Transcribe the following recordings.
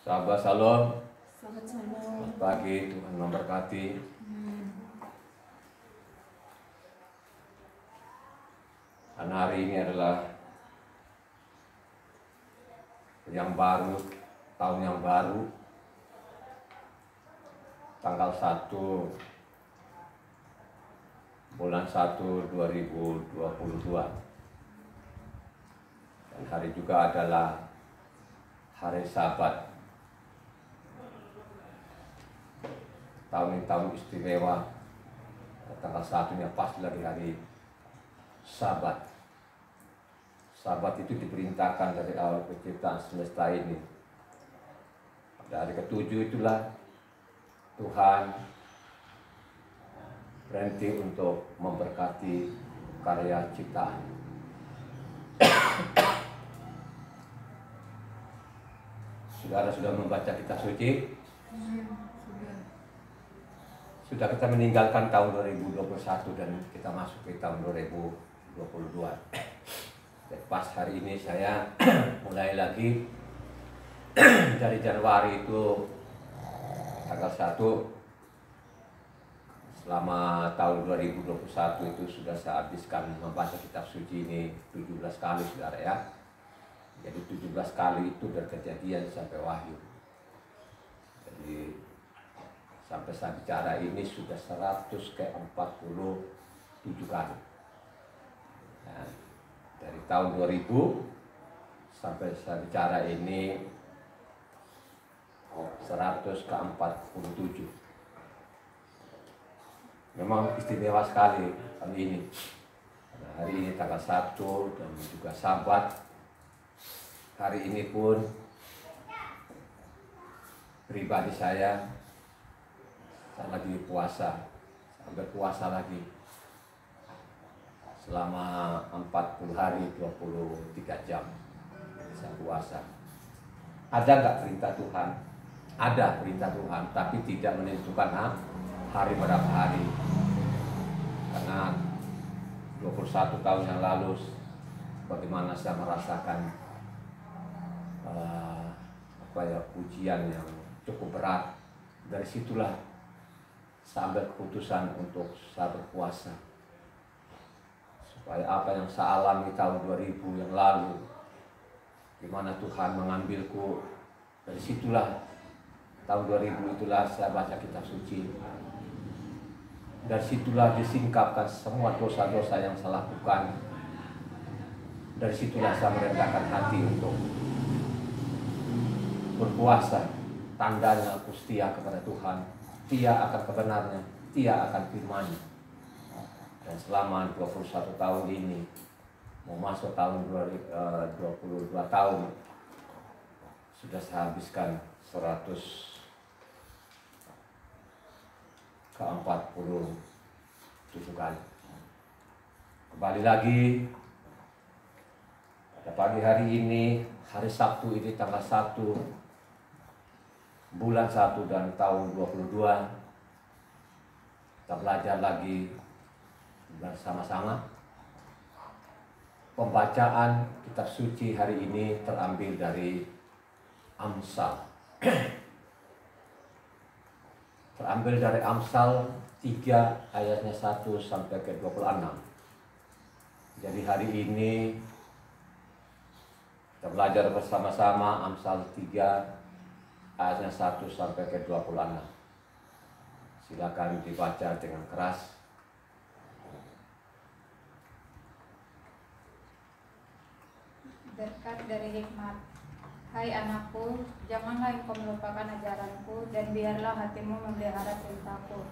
Sahabat Shalom, Selamat shalom. selamat pagi, Tuhan memberkati. Karena hari ini adalah yang baru, tahun yang baru, tanggal 1 bulan 1 2022. Dan hari juga adalah hari Sabat. Tahun ini tahun istimewa. Tanggal 1-nya pasti lagi hari Sabat. Sabat itu diperintahkan dari awal penciptaan semesta ini. Pada hari ke-7 itulah Tuhan berhenti untuk memberkati karya ciptaan. Saudara sudah membaca kitab suci? Sudah kita meninggalkan tahun 2021 dan kita masuk ke tahun 2022. Dan pas hari ini saya mulai lagi dari Januari itu tanggal 1 selama tahun 2021 itu sudah saya habiskan membaca kitab suci ini 17 kali, saudara ya. Jadi 17 kali itu dari Kejadian sampai Wahyu. Jadi sampai saya bicara ini sudah 147 kali. Nah, dari tahun 2000 sampai saya bicara ini 147. Memang istimewa sekali kali ini. Nah, hari ini tanggal 1 dan juga Sabat. Hari ini pun pribadi saya lagi puasa, sampai puasa lagi selama 40 hari 23 jam saya puasa. Ada nggak perintah Tuhan? Ada perintah Tuhan, tapi tidak menentukan hari berapa hari. Karena 21 tahun yang lalu bagaimana saya merasakan ujian yang cukup berat. Dari situlah saya ambil keputusan untuk saya berpuasa, supaya apa yang saya alami tahun 2000 yang lalu, di mana Tuhan mengambilku, dari situlah tahun 2000 itulah saya baca kitab suci. Dari situlah disingkapkan semua dosa-dosa yang saya lakukan. Dari situlah saya merendahkan hati untuk berpuasa. Tandanya aku setia kepada Tuhan, setia akan kebenarnya, setia akan firman-Nya. Dan selama 21 tahun ini, mau masuk tahun 22 tahun, sudah saya habiskan 147 kali. Kembali lagi pada pagi hari ini, hari Sabtu ini tanggal 1 bulan 1 dan tahun 22, kita belajar lagi bersama-sama. Pembacaan kitab suci hari ini terambil dari Amsal. Terambil dari Amsal 3 ayatnya 1 sampai ke 26. Jadi hari ini kita belajar bersama-sama Amsal 3 ayatnya 1 sampai ke 26. Silakan dibaca dengan keras. Berkat dari hikmat. Hai anakku, janganlah engkau melupakan ajaranku, dan biarlah hatimu memelihara perintahku.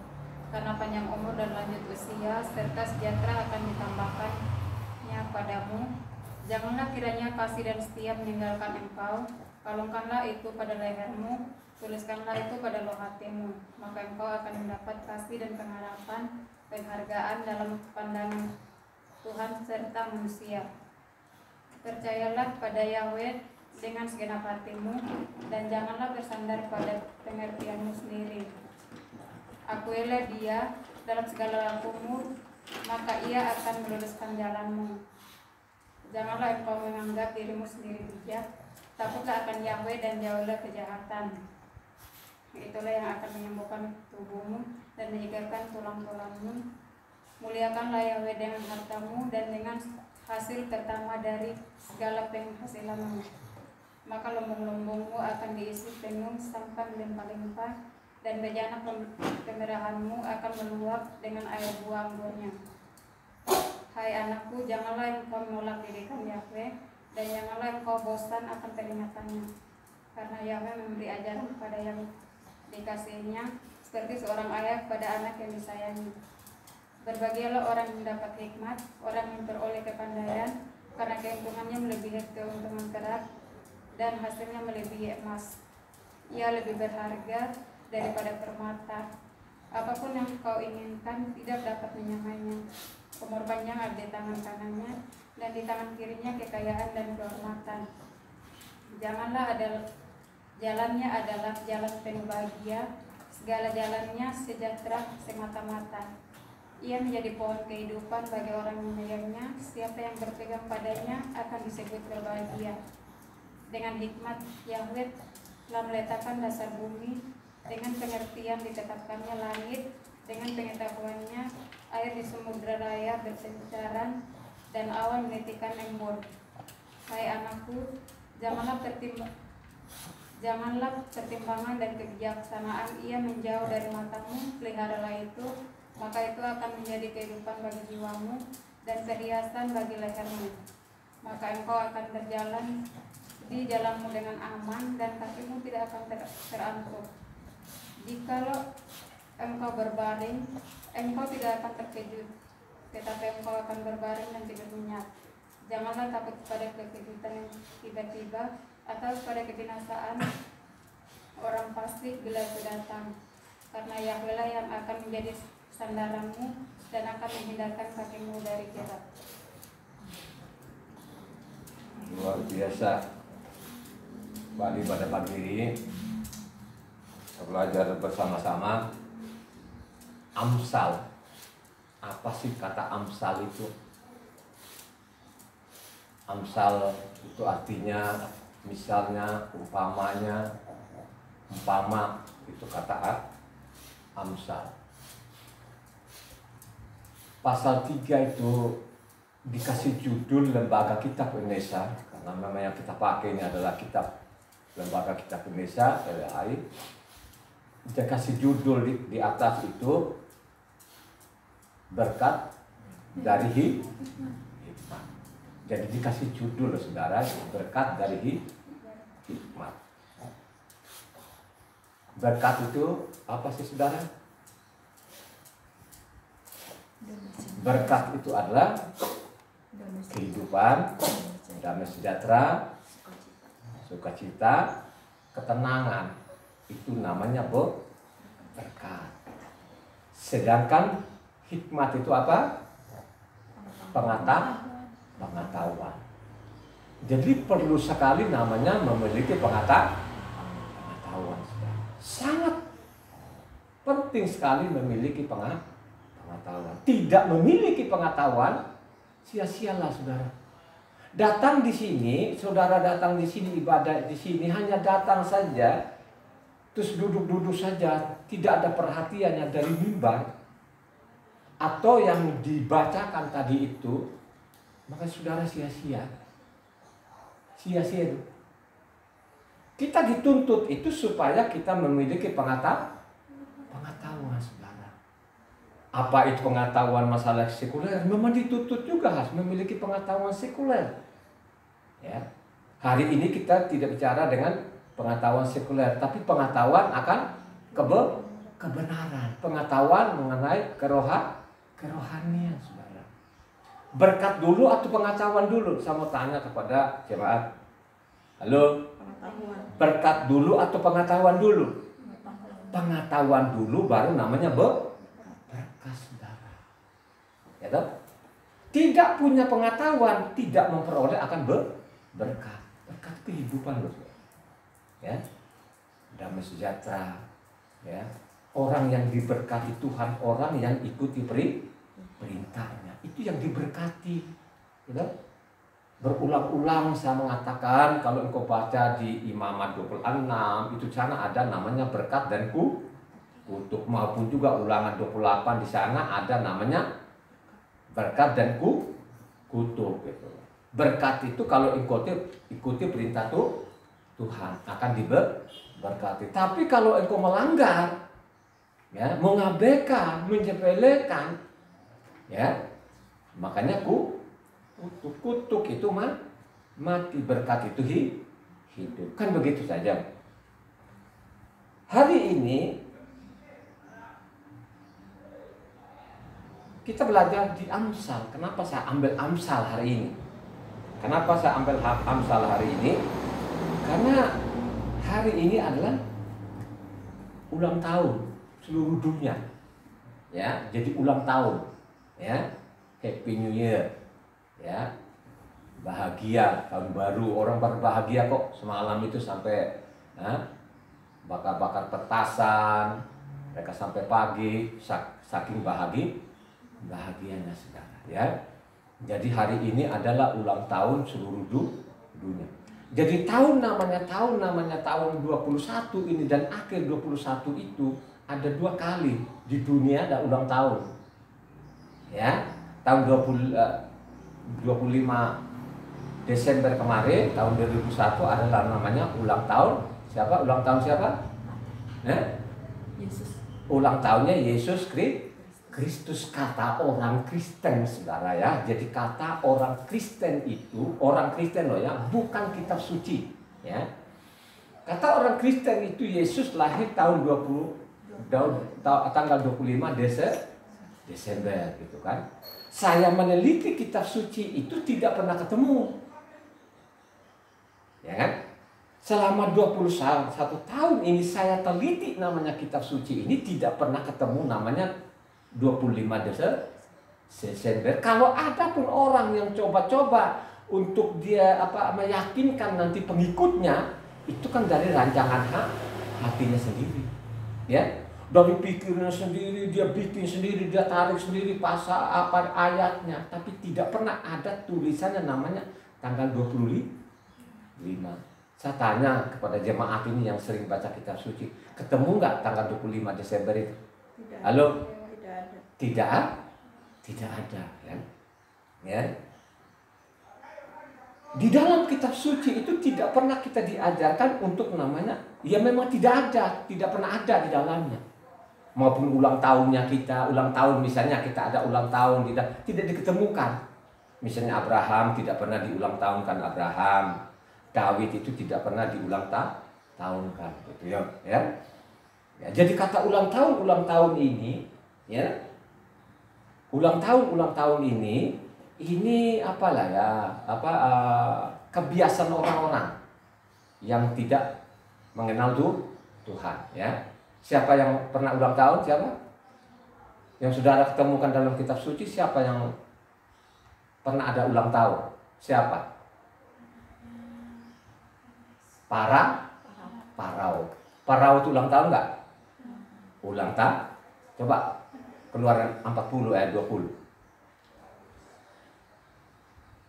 Karena panjang umur dan lanjut usia, serta sejahtera akan ditambahkannya padamu. Janganlah kiranya kasih dan setia meninggalkan engkau. Kalungkanlah itu pada lehermu, tuliskanlah itu pada loh hatimu. Maka engkau akan mendapat kasih dan pengharapan, penghargaan dalam pandangan Tuhan serta manusia. Percayalah pada Yahweh dengan segenap hatimu, dan janganlah bersandar pada pengertianmu sendiri. Akuilah Dia dalam segala lakumu, maka Ia akan meluruskan jalanmu. Janganlah engkau menganggap dirimu sendiri bijak, Takutlah akan Yahweh dan jauhlah kejahatan. Itulah yang akan menyembuhkan tubuhmu dan menyegarkan tulang-tulangmu. Muliakanlah Yahweh dengan hartamu dan dengan hasil pertama dari segala penghasilanmu. Maka lumbung-lumbungmu akan diisi penuh sampai melimpah-limpah, dan bejana kemerahanmu akan meluap dengan air buah anggurnya. Hai anakku, janganlah engkau menolak didikan Yahweh, dan janganlah engkau bosan akan peringatannya. Karena Yahweh memberi ajaran kepada yang dikasihinya, seperti seorang ayah kepada anak yang disayangi. Berbahagialah orang yang mendapat hikmat, orang yang beroleh kepandaian, karena keuntungannya melebihi keuntungan perak, dan hasilnya melebihi emas. Ia lebih berharga daripada permata. Apapun yang kau inginkan tidak dapat menyamainya. Umur panjang ada di tangan kanannya, dan di tangan kirinya kekayaan dan kehormatan. Jalannya adalah jalan penuh bahagia, segala jalannya sejahtera semata-mata. Ia menjadi pohon kehidupan bagi orang yang menyayangnya. Siapa yang berpegang padanya akan disebut berbahagia. Dengan hikmat Yahweh telah meletakkan dasar bumi, dengan pengertian ditetapkannya langit, dengan pengetahuannya air di samudra raya berpencaran, dan awan menitikkan embun. Hai anakku, janganlah pertimbangan dan kebijaksanaan ia menjauh dari matamu. Peliharalah itu, maka itu akan menjadi kehidupan bagi jiwamu dan perhiasan bagi lehermu. Maka engkau akan berjalan di jalanmu dengan aman, dan kakimu tidak akan terantuk. Jikalau engkau berbaring, engkau tidak akan terkejut, tetapi engkau akan berbaring dan tidur nyenyak. Janganlah takut pada kekejutan yang tiba-tiba, atau pada kebinasaan orang fasik bila itu datang. Karena Yahweh lah yang akan menjadi sandaranmu dan akan menghindarkan kakimu dari jerat. Luar biasa. Pada pagi ini kita belajar bersama-sama Amsal. Apa sih kata Amsal itu? Amsal itu artinya misalnya, umpamanya, umpama, itu kata Amsal. Pasal 3 itu dikasih judul Lembaga Kitab Indonesia, karena memang yang kita pakai ini adalah kitab Lembaga Kitab Indonesia, LKI. Dia kasih judul di atas itu berkat dari hikmat. Jadi dikasih judul, saudara, berkat dari hikmat. Berkat itu apa sih, saudara? Berkat itu adalah kehidupan, damai sejahtera, sukacita, ketenangan. Itu namanya berkat. Sedangkan hikmat itu apa? Pengetahuan. Jadi perlu sekali namanya memiliki pengetahuan. Sangat penting sekali memiliki pengetahuan. Tidak memiliki pengetahuan, sia-sialah saudara. Datang di sini, saudara datang di sini, ibadah di sini, hanya datang saja, terus duduk-duduk saja, tidak ada perhatiannya dari mimbar atau yang dibacakan tadi itu, maka saudara sia-sia. Sia-sia itu. Kita dituntut itu supaya kita memiliki pengetahuan, saudara. Apa itu pengetahuan masalah sekuler? Memang dituntut juga harus memiliki pengetahuan sekuler. Ya. Hari ini kita tidak bicara dengan pengetahuan sekuler, tapi pengetahuan akan kebenaran, pengetahuan mengenai kerohanian, saudara. Berkat dulu atau pengetahuan dulu? Saya mau tanya kepada jemaat. Halo? Berkat dulu atau pengetahuan dulu? Pengetahuan dulu baru namanya berkat, saudara. Ya toh? Tidak punya pengetahuan, tidak memperoleh akan berkat. Berkat kehidupan loh. Ya. Damai sejahtera. Ya. Orang yang diberkati Tuhan, orang yang ikuti perintahnya. Itu yang diberkati. Gitu? Berulang-ulang saya mengatakan kalau engkau baca di Imamat 26 itu sana ada namanya berkat dan kutuk, maupun juga Ulangan 28 di sana ada namanya berkat dan kutuk gitu. Berkat itu kalau ikuti perintah Tuhan akan diberkati. Tapi kalau engkau melanggar, ya, mengabaikan, menyepelekan, ya, makanya kutuk itu mati, berkat itu hidup. Kan begitu saja. Hari ini kita belajar di Amsal. Kenapa saya ambil Amsal hari ini? Kenapa saya ambil Amsal hari ini? Karena hari ini adalah ulang tahun seluruh dunia. Ya, jadi ulang tahun. Ya, Happy New Year. Ya, bahagia tahun baru, orang berbahagia kok semalam itu sampai bakar-bakar petasan, mereka sampai pagi saking bahagianya saudara, ya. Jadi hari ini adalah ulang tahun seluruh dunia. Jadi namanya tahun 21 ini dan akhir 21 itu ada 2 kali di dunia ada ulang tahun. Ya, tahun 25 Desember kemarin tahun 2001 adalah namanya ulang tahun siapa? Ulang tahun siapa? Yesus. Ulang tahunnya Yesus Kristus, kata orang Kristen saudara ya. Jadi kata orang Kristen itu, orang Kristen loh ya, bukan kitab suci ya. Kata orang Kristen itu Yesus lahir tahun tanggal 25 Desember gitu kan. Saya meneliti kitab suci itu tidak pernah ketemu. Ya kan? Selama 21 tahun ini saya teliti namanya kitab suci ini tidak pernah ketemu namanya 25 Desember. Kalau ada pun orang yang coba-coba untuk dia meyakinkan nanti pengikutnya, itu kan dari rancangan hatinya sendiri. Ya. Dari pikirnya sendiri, dia bikin sendiri, dia tarik sendiri pasal ayatnya, tapi tidak pernah ada tulisannya namanya tanggal 25. Saya tanya kepada jemaat ini yang sering baca kitab suci, ketemu nggak tanggal 25 Desember itu? Tidak. Halo? Tidak ada. Tidak ada, ya. Ya. Di dalam kitab suci itu tidak pernah kita diajarkan untuk namanya, ya memang tidak pernah ada di dalamnya. Maupun ulang tahunnya kita, ulang tahun misalnya kita ada ulang tahun tidak diketemukan. Misalnya Abraham tidak pernah diulang tahunkan Abraham, Daud itu tidak pernah diulang tahunkan, gitu ya. Ya, jadi kata ulang tahun ini, ya, ulang tahun ini apalah ya, kebiasaan orang-orang yang tidak mengenal Tuhan, ya. Siapa yang pernah ulang tahun? Siapa? Yang saudara ketemukan dalam kitab suci, siapa yang pernah ada ulang tahun? Siapa? Parao itu ulang tahun nggak? Ulang tahun. Coba Keluaran 40 ayat 20.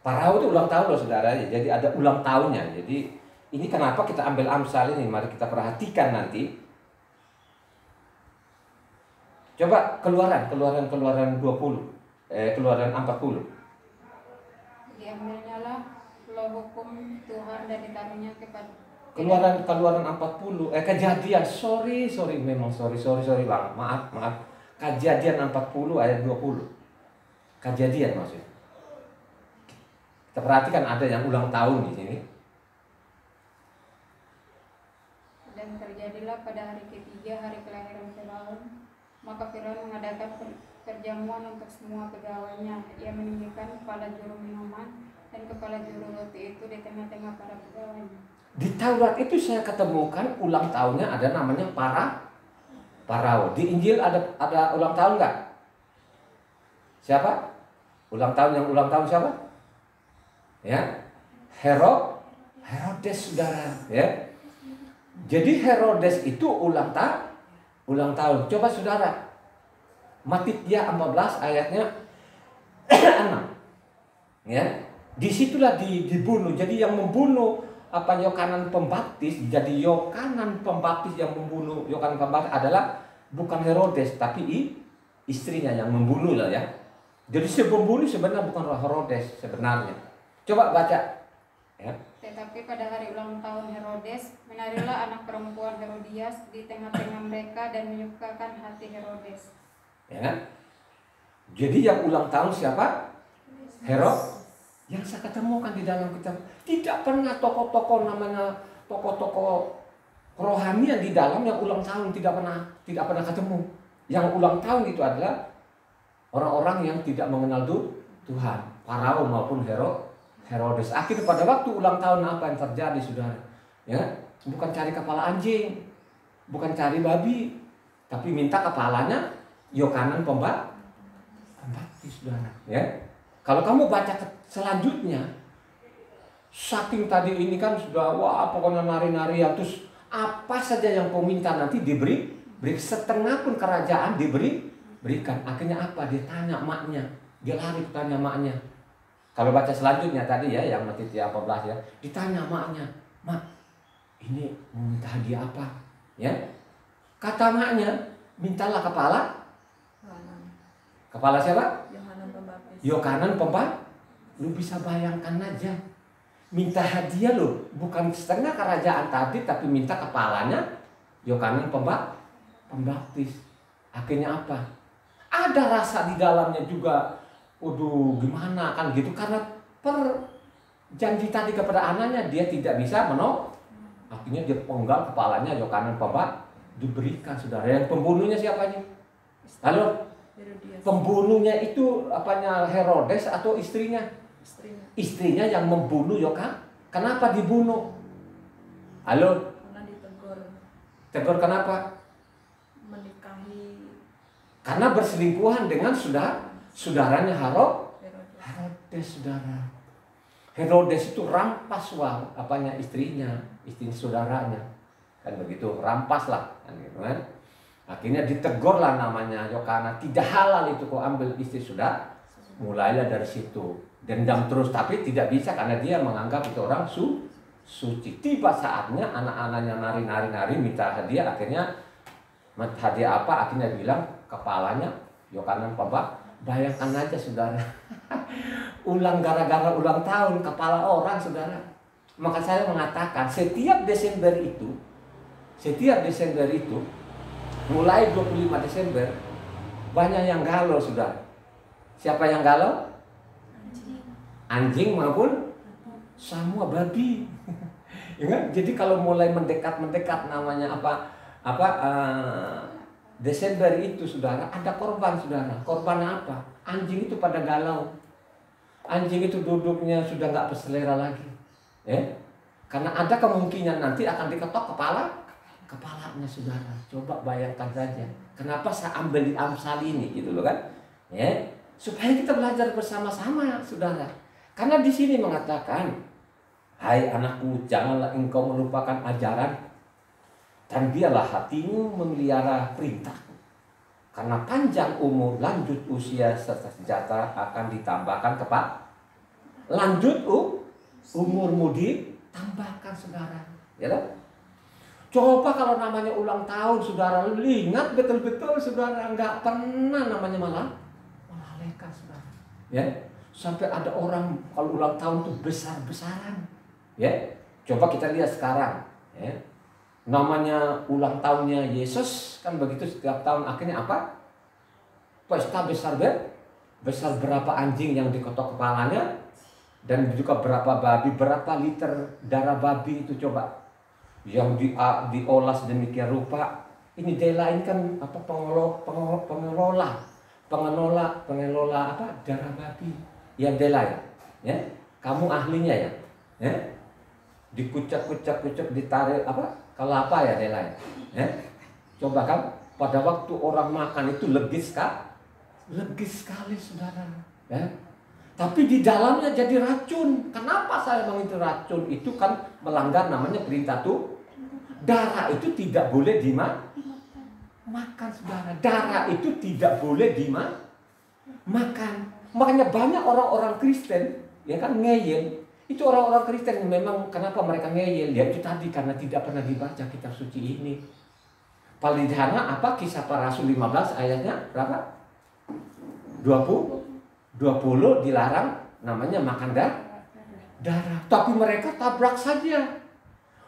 Parao itu ulang tahun loh saudara. Jadi ada ulang tahunnya. Jadi ini kenapa kita ambil Amsal ini? Mari kita perhatikan nanti. Coba Keluaran 20, Keluaran 40. Diambilnya lah law hukum Tuhan dan ditaruhnya kepada Keluaran 40, Kejadian, sorry Bang, maaf. Kejadian 40 ayat 20. Kejadian maksudnya. Kita perhatikan ada yang ulang tahun di sini. Dan terjadilah pada hari ketiga, hari kelahiran Firaun, maka Firaun mengadakan perjamuan untuk semua pegawainya. Ia meninggikan kepala juru minuman dan kepala juru roti itu di tengah-tengah para pegawainya. Di Taurat itu saya ketemukan ulang tahunnya ada namanya Parao. Di Injil ada ulang tahun nggak? Siapa? Ulang tahun siapa? Ya, Herodes saudara. Ya. Jadi Herodes itu ulang tahun. Coba saudara, Matitia 14 ayatnya 6. Ya, Disitulah dibunuh. Jadi yang membunuh Yohanan Pembaptis, jadi Yohanan Pembaptis yang membunuh Yohanan Pembaptis adalah bukan Herodes, tapi istrinya yang membunuh lah ya. Jadi si pembunuh sebenarnya bukan Herodes sebenarnya. Coba baca. Ya. Tetapi pada hari ulang tahun Herodes, menarilah anak perempuan Herodias di tengah-tengah mereka dan menyukakan hati Herodes. Ya kan? Jadi yang ulang tahun siapa? Herodes. Yang saya ketemukan di dalam kitab, tidak pernah tokoh-tokoh namanya tokoh-tokoh rohani yang di dalam yang ulang tahun, tidak pernah ketemu. Yang ulang tahun itu adalah orang-orang yang tidak mengenal Tuhan, Farao maupun Herodes. Akhirnya pada waktu ulang tahun apa yang terjadi, saudara? Ya, bukan cari kepala anjing, bukan cari babi, tapi minta kepalanya Yohanan Pembaptis, saudara. Ya, kalau kamu baca selanjutnya, saking tadi ini kan sudah wah pokoknya nari-nari ya, terus apa saja yang kau minta nanti beri setengah pun kerajaan berikan. Akhirnya apa? Dia tanya maknya, dia lari tanya maknya. Kalau baca selanjutnya tadi ya, yang Matius 14 ya, ditanya maknya, mak ini mau minta hadiah apa? Ya, kata maknya, mintalah kepala siapa? Yohanan Pembaptis. Lu bisa bayangkan aja, minta hadiah lo, bukan setengah kerajaan tadi, tapi minta kepalanya Yohanan Pembaptis. Akhirnya apa? Ada rasa di dalamnya juga, waduh gimana kan gitu, karena janji tadi kepada anaknya dia tidak bisa menolak. Akhirnya dia penggal kepalanya Yohanan Pembaptis, diberikan, saudara. Yang pembunuhnya siapa nih? Halo? Pembunuhnya itu Herodes atau istrinya? Istrinya yang membunuh Yohanan. Kenapa dibunuh? Halo? Karena ditegur. Tegur kenapa? Menikahi. Karena berselingkuhan dengan saudaranya Herodes, saudara. Herodes itu rampas istri saudaranya. Kan begitu, rampas lah kan gitu kan. Akhirnya ditegur lah namanya Yohanan, tidak halal itu kau ambil istri saudara. Mulailah dari situ, dendam terus, tapi tidak bisa karena dia menganggap itu orang suci. Tiba saatnya anak-anaknya nari minta hadiah, akhirnya hadiah apa? Akhirnya bilang kepalanya Yohanan Pembaptis. Bayangkan aja saudara, gara-gara ulang tahun kepala orang, saudara. Maka saya mengatakan setiap Desember itu mulai 25 Desember banyak yang galau, saudara. Siapa yang galau? Anjing maupun semua babi. Ya kan? Jadi kalau mulai mendekat namanya Desember itu, saudara, ada korban, saudara. Korban apa? Anjing itu pada galau. Anjing itu duduknya sudah nggak berselera lagi. Ya? Karena ada kemungkinan nanti akan diketok kepalanya, saudara. Coba bayangkan saja. Kenapa saya ambil di Amsal ini gitu loh kan? Ya, supaya kita belajar bersama-sama, saudara. Karena di sini mengatakan, hai anakku, janganlah engkau melupakan ajaran dan biarlah hatimu memelihara perintahku. Karena panjang umur, lanjut usia serta sejahtera akan ditambahkan lanjut umurmu ditambahkan, saudara. Ya kan? Coba kalau namanya ulang tahun, saudara, ingat betul-betul, saudara, nggak pernah namanya melalaikan, saudara. Ya, sampai ada orang kalau ulang tahun tuh besar-besaran. Ya, coba kita lihat sekarang. Ya, namanya ulang tahunnya Yesus kan begitu, setiap tahun akhirnya apa? Pesta besar berapa anjing yang dikotok kepalanya, dan juga berapa babi, berapa liter darah babi itu coba. Yang diolah sedemikian rupa. Ini Dela ini kan pengelola apa darah babi. Ya Dela ya. Kamu ahlinya ya. Ya. Dikucak, ditarik kelapa ya Dela ya. Coba kan pada waktu orang makan itu legis sekali, saudara. Ya. Tapi di dalamnya jadi racun. Kenapa saya bilang itu racun? Itu kan melanggar namanya perintah tuh. Darah itu tidak boleh dimakan, saudara. Darah itu tidak boleh dimakan. Makanya banyak orang-orang Kristen ya kan, ngeyel. Itu orang-orang Kristen memang kenapa mereka ngeyel? Ya itu tadi karena tidak pernah dibaca kitab suci ini. Paling sederhana apa? Kisah Para Rasul 15 ayatnya berapa? 20 dilarang namanya makan darah. Tapi mereka tabrak saja.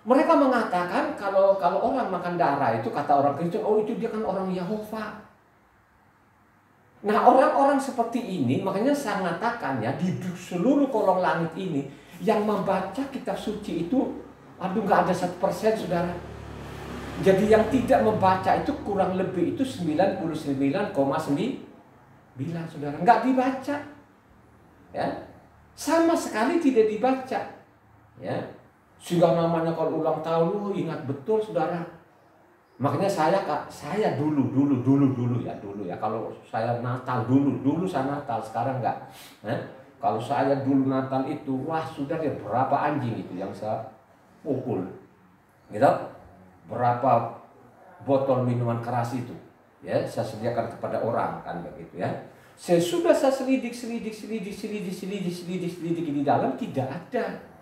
Mereka mengatakan kalau orang makan darah itu, kata orang Kristen, oh itu dia kan orang Yehova. Nah, orang-orang seperti ini, makanya saya mengatakan ya, di seluruh kolong langit ini, yang membaca kitab suci itu, aduh nggak ada 1%, saudara. Jadi yang tidak membaca itu kurang lebih itu 99,9, saudara. Nggak dibaca. Ya. Sama sekali tidak dibaca. Ya. Sehingga namanya kalau ulang tahun, ingat betul, saudara. Makanya saya dulu ya, kalau saya Natal dulu saya Natal, sekarang enggak. Kalau saya dulu Natal itu, wah sudah ya berapa anjing itu yang saya pukul, gitu, berapa botol minuman keras itu, ya saya sediakan kepada orang kan begitu ya. Sesudah saya selidik di dalam tidak ada.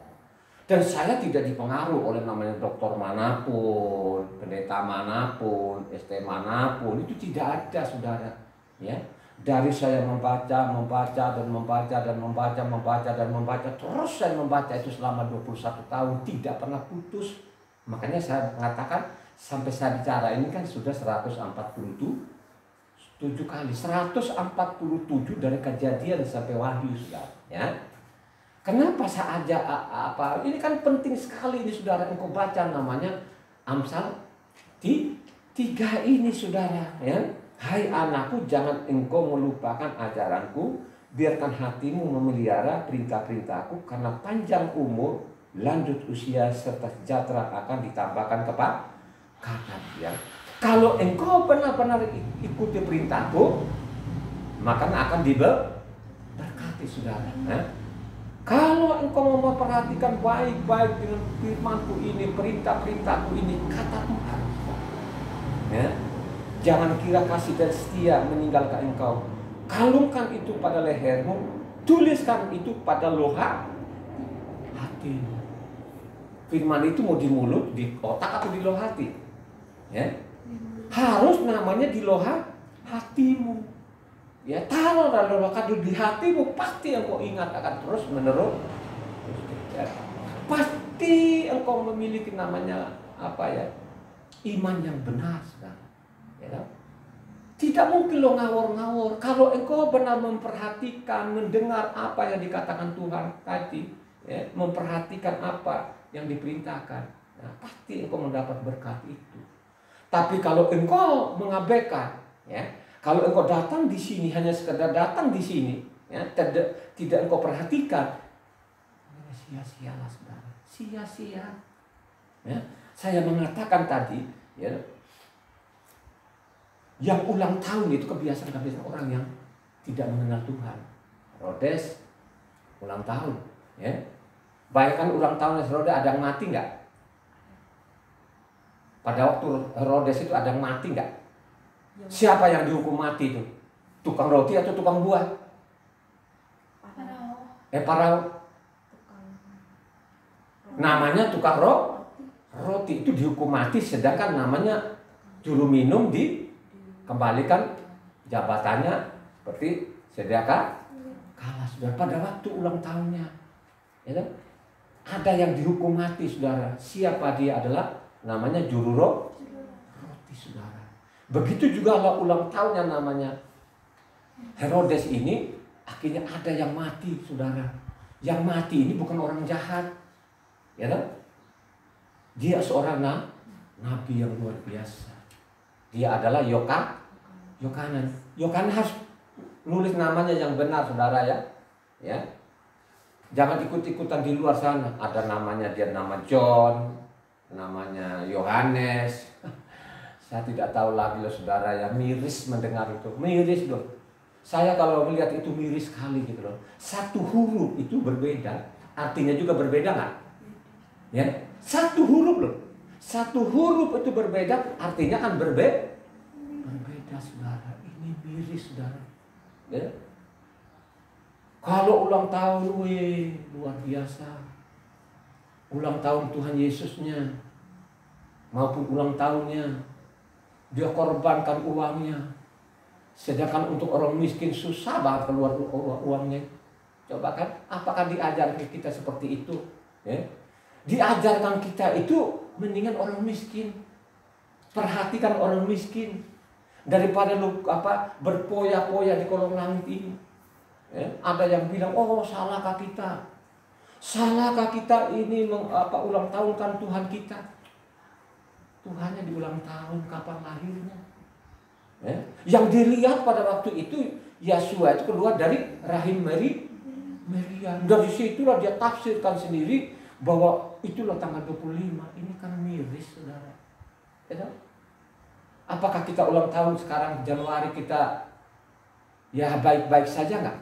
Dan saya tidak dipengaruhi oleh namanya dokter manapun, pendeta manapun, ST manapun, itu tidak ada, saudara. Ya, dari saya membaca, terus saya membaca itu selama 21 tahun tidak pernah putus. Makanya saya mengatakan sampai saya bicara ini kan sudah 147 kali, 147 dari Kejadian sampai Wahyu, saudara. Ya. Kenapa saya ajak apa? Ini kan penting sekali ini, saudara, engkau baca namanya Amsal 3 ini, saudara, ya. Hai anakku, jangan engkau melupakan ajaranku, biarkan hatimu memelihara perintah-perintahku, karena panjang umur, lanjut usia serta sejahtera akan ditambahkan kepada ya. Kalau engkau benar-benar ikuti perintahku, maka akan diberkati, saudara. Ya. Kalau engkau memperhatikan baik-baik dengan firman-Ku ini, perintah-perintah-Ku ini, kata Tuhan, ya, jangan kira kasih dan setia meninggalkan engkau. Kalungkan itu pada lehermu, tuliskan itu pada loha hatimu. Firman itu mau di mulut, di otak, atau di loha hati? Ya, harus namanya di loha hatimu. Ya, taruh dalam kado di hatimu, pasti engkau ingat akan terus menerus. Ya, pasti engkau memiliki namanya apa ya? Iman yang benar, saudara. Ya, tidak mungkin lo ngawur-ngawur. Kalau engkau benar memperhatikan, mendengar apa yang dikatakan Tuhan tadi, ya, memperhatikan apa yang diperintahkan, nah, pasti engkau mendapat berkat itu. Tapi kalau engkau mengabaikan, ya, kalau engkau datang di sini hanya sekedar datang di sini, ya, tidak engkau perhatikan, sia-sialah, saudara, sia-sia. Ya, saya mengatakan tadi, ya, yang ulang tahun itu kebiasaan orang yang tidak mengenal Tuhan. Herodes ulang tahun, ya. Bayangkan ulang tahun Herodes, ada yang mati nggak? Pada waktu Herodes itu ada yang mati nggak? Siapa yang dihukum mati itu? Tukang roti atau tukang buah? Parao. Namanya tukang roti itu dihukum mati, sedangkan namanya juru minum dikembalikan jabatannya seperti sedia kalah, saudara, pada waktu ulang tahunnya. Ya, ada yang dihukum mati, saudara. Siapa dia? Adalah namanya juru roti, saudara. Begitu juga ulang tahunnya namanya Herodes ini, akhirnya ada yang mati, saudara. Yang mati ini bukan orang jahat, ya kan? Dia seorang nabi yang luar biasa. Dia adalah Yohanes. Yohanes harus nulis namanya yang benar, saudara, ya. Ya. Jangan ikut-ikutan di luar sana. Ada namanya, dia nama John, namanya Yohanes. Saya tidak tahu lagi loh, saudara, ya, miris mendengar itu, miris loh. Saya kalau melihat itu miris sekali gitu loh. Satu huruf itu berbeda, artinya juga berbeda nggak? Ya, satu huruf loh. Satu huruf itu berbeda, artinya kan berbeda, saudara. Ini miris, saudara. Ya. Kalau ulang tahun, luar biasa. Ulang tahun Tuhan Yesusnya, maupun ulang tahunnya, dia korbankan uangnya. Sedangkan untuk orang miskin susah banget keluar uangnya. Coba kan, apakah diajarkan kita seperti itu? Ya? Diajarkan kita itu mendingan orang miskin. Perhatikan orang miskin daripada lu berpoya-poya di kolong langit ini. Ya? Ada yang bilang, oh salahkah kita? Salahkah kita ini ulang tahun kan Tuhan kita? Tuhannya di ulang tahun kapan lahirnya? Ya? Yang dilihat pada waktu itu Yesua itu keluar dari rahim Maria. Dari situlah dia tafsirkan sendiri bahwa itulah tanggal 25. Ini kan miris, saudara. Ya, apakah kita ulang tahun sekarang Januari kita ya baik-baik saja nggak?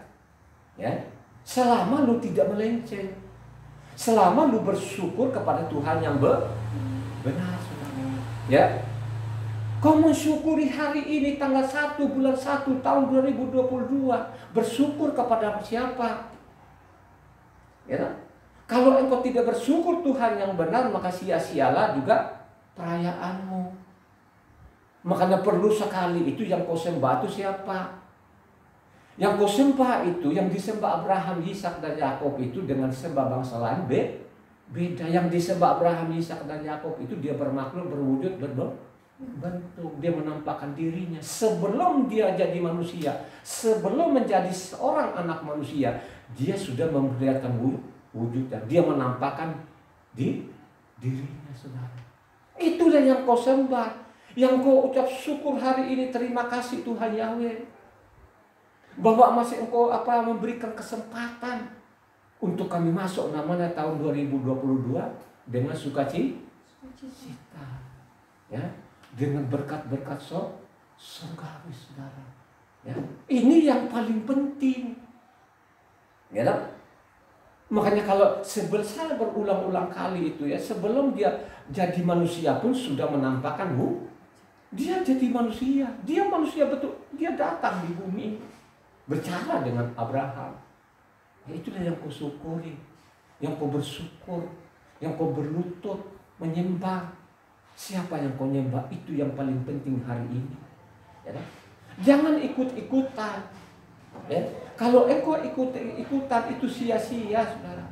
Ya, selama lu tidak melenceng, selama lu bersyukur kepada Tuhan yang benar, saudara. Ya, kau mensyukuri hari ini tanggal 1 bulan 1 tahun 2022. Bersyukur kepada siapa? Ya, kalau engkau tidak bersyukur Tuhan yang benar, maka sia-sialah juga perayaanmu. Makanya perlu sekali itu yang kau sembah itu siapa? Yang kau sembah itu, yang disembah Abraham, Ishak dan Yakub itu dengan sembah bangsa lain beda. Yang disembah Abraham, Ishak dan Yakub itu dia bermakhluk, berwujud, berbentuk. Dia menampakkan dirinya sebelum dia jadi manusia, sebelum menjadi seorang anak manusia, dia sudah memperlihatkan wujudnya. Dia menampakkan dirinya, saudara. Itulah yang kau sembah, yang kau ucap syukur hari ini. Terima kasih Tuhan Yahweh, bahwa masih engkau memberikan kesempatan untuk kami masuk namanya tahun 2022 dengan sukacita, ya, dengan berkat-berkat surgawi, saudara. Ya, ini yang paling penting. Ya, makanya kalau saya berulang-ulang kali itu ya, sebelum dia jadi manusia pun sudah menampakkan dia jadi manusia. Dia manusia betul. Dia datang di bumi bercara dengan Abraham. Ya, itulah yang kau syukuri, yang kau bersyukur, yang kau berlutut menyembah. Siapa yang kau nyembah, itu yang paling penting hari ini. Ya, jangan ikut-ikutan. Ya, kalau engkau ikutan itu sia-sia, saudara.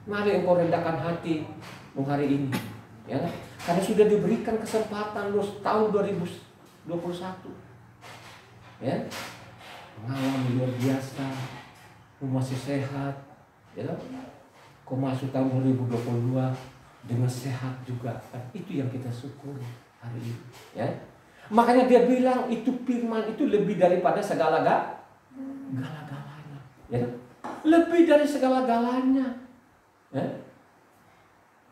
Mari engkau rendahkan hati hari ini, ya, karena sudah diberikan kesempatan tahun 2021, ya, mengalami luar biasa, masih sehat, ya, kau masuk tahun 2022 dengan sehat juga, itu yang kita syukuri hari ini, ya. Makanya dia bilang itu firman itu lebih daripada segala-galanya, ya, lebih dari segala-galanya, ya.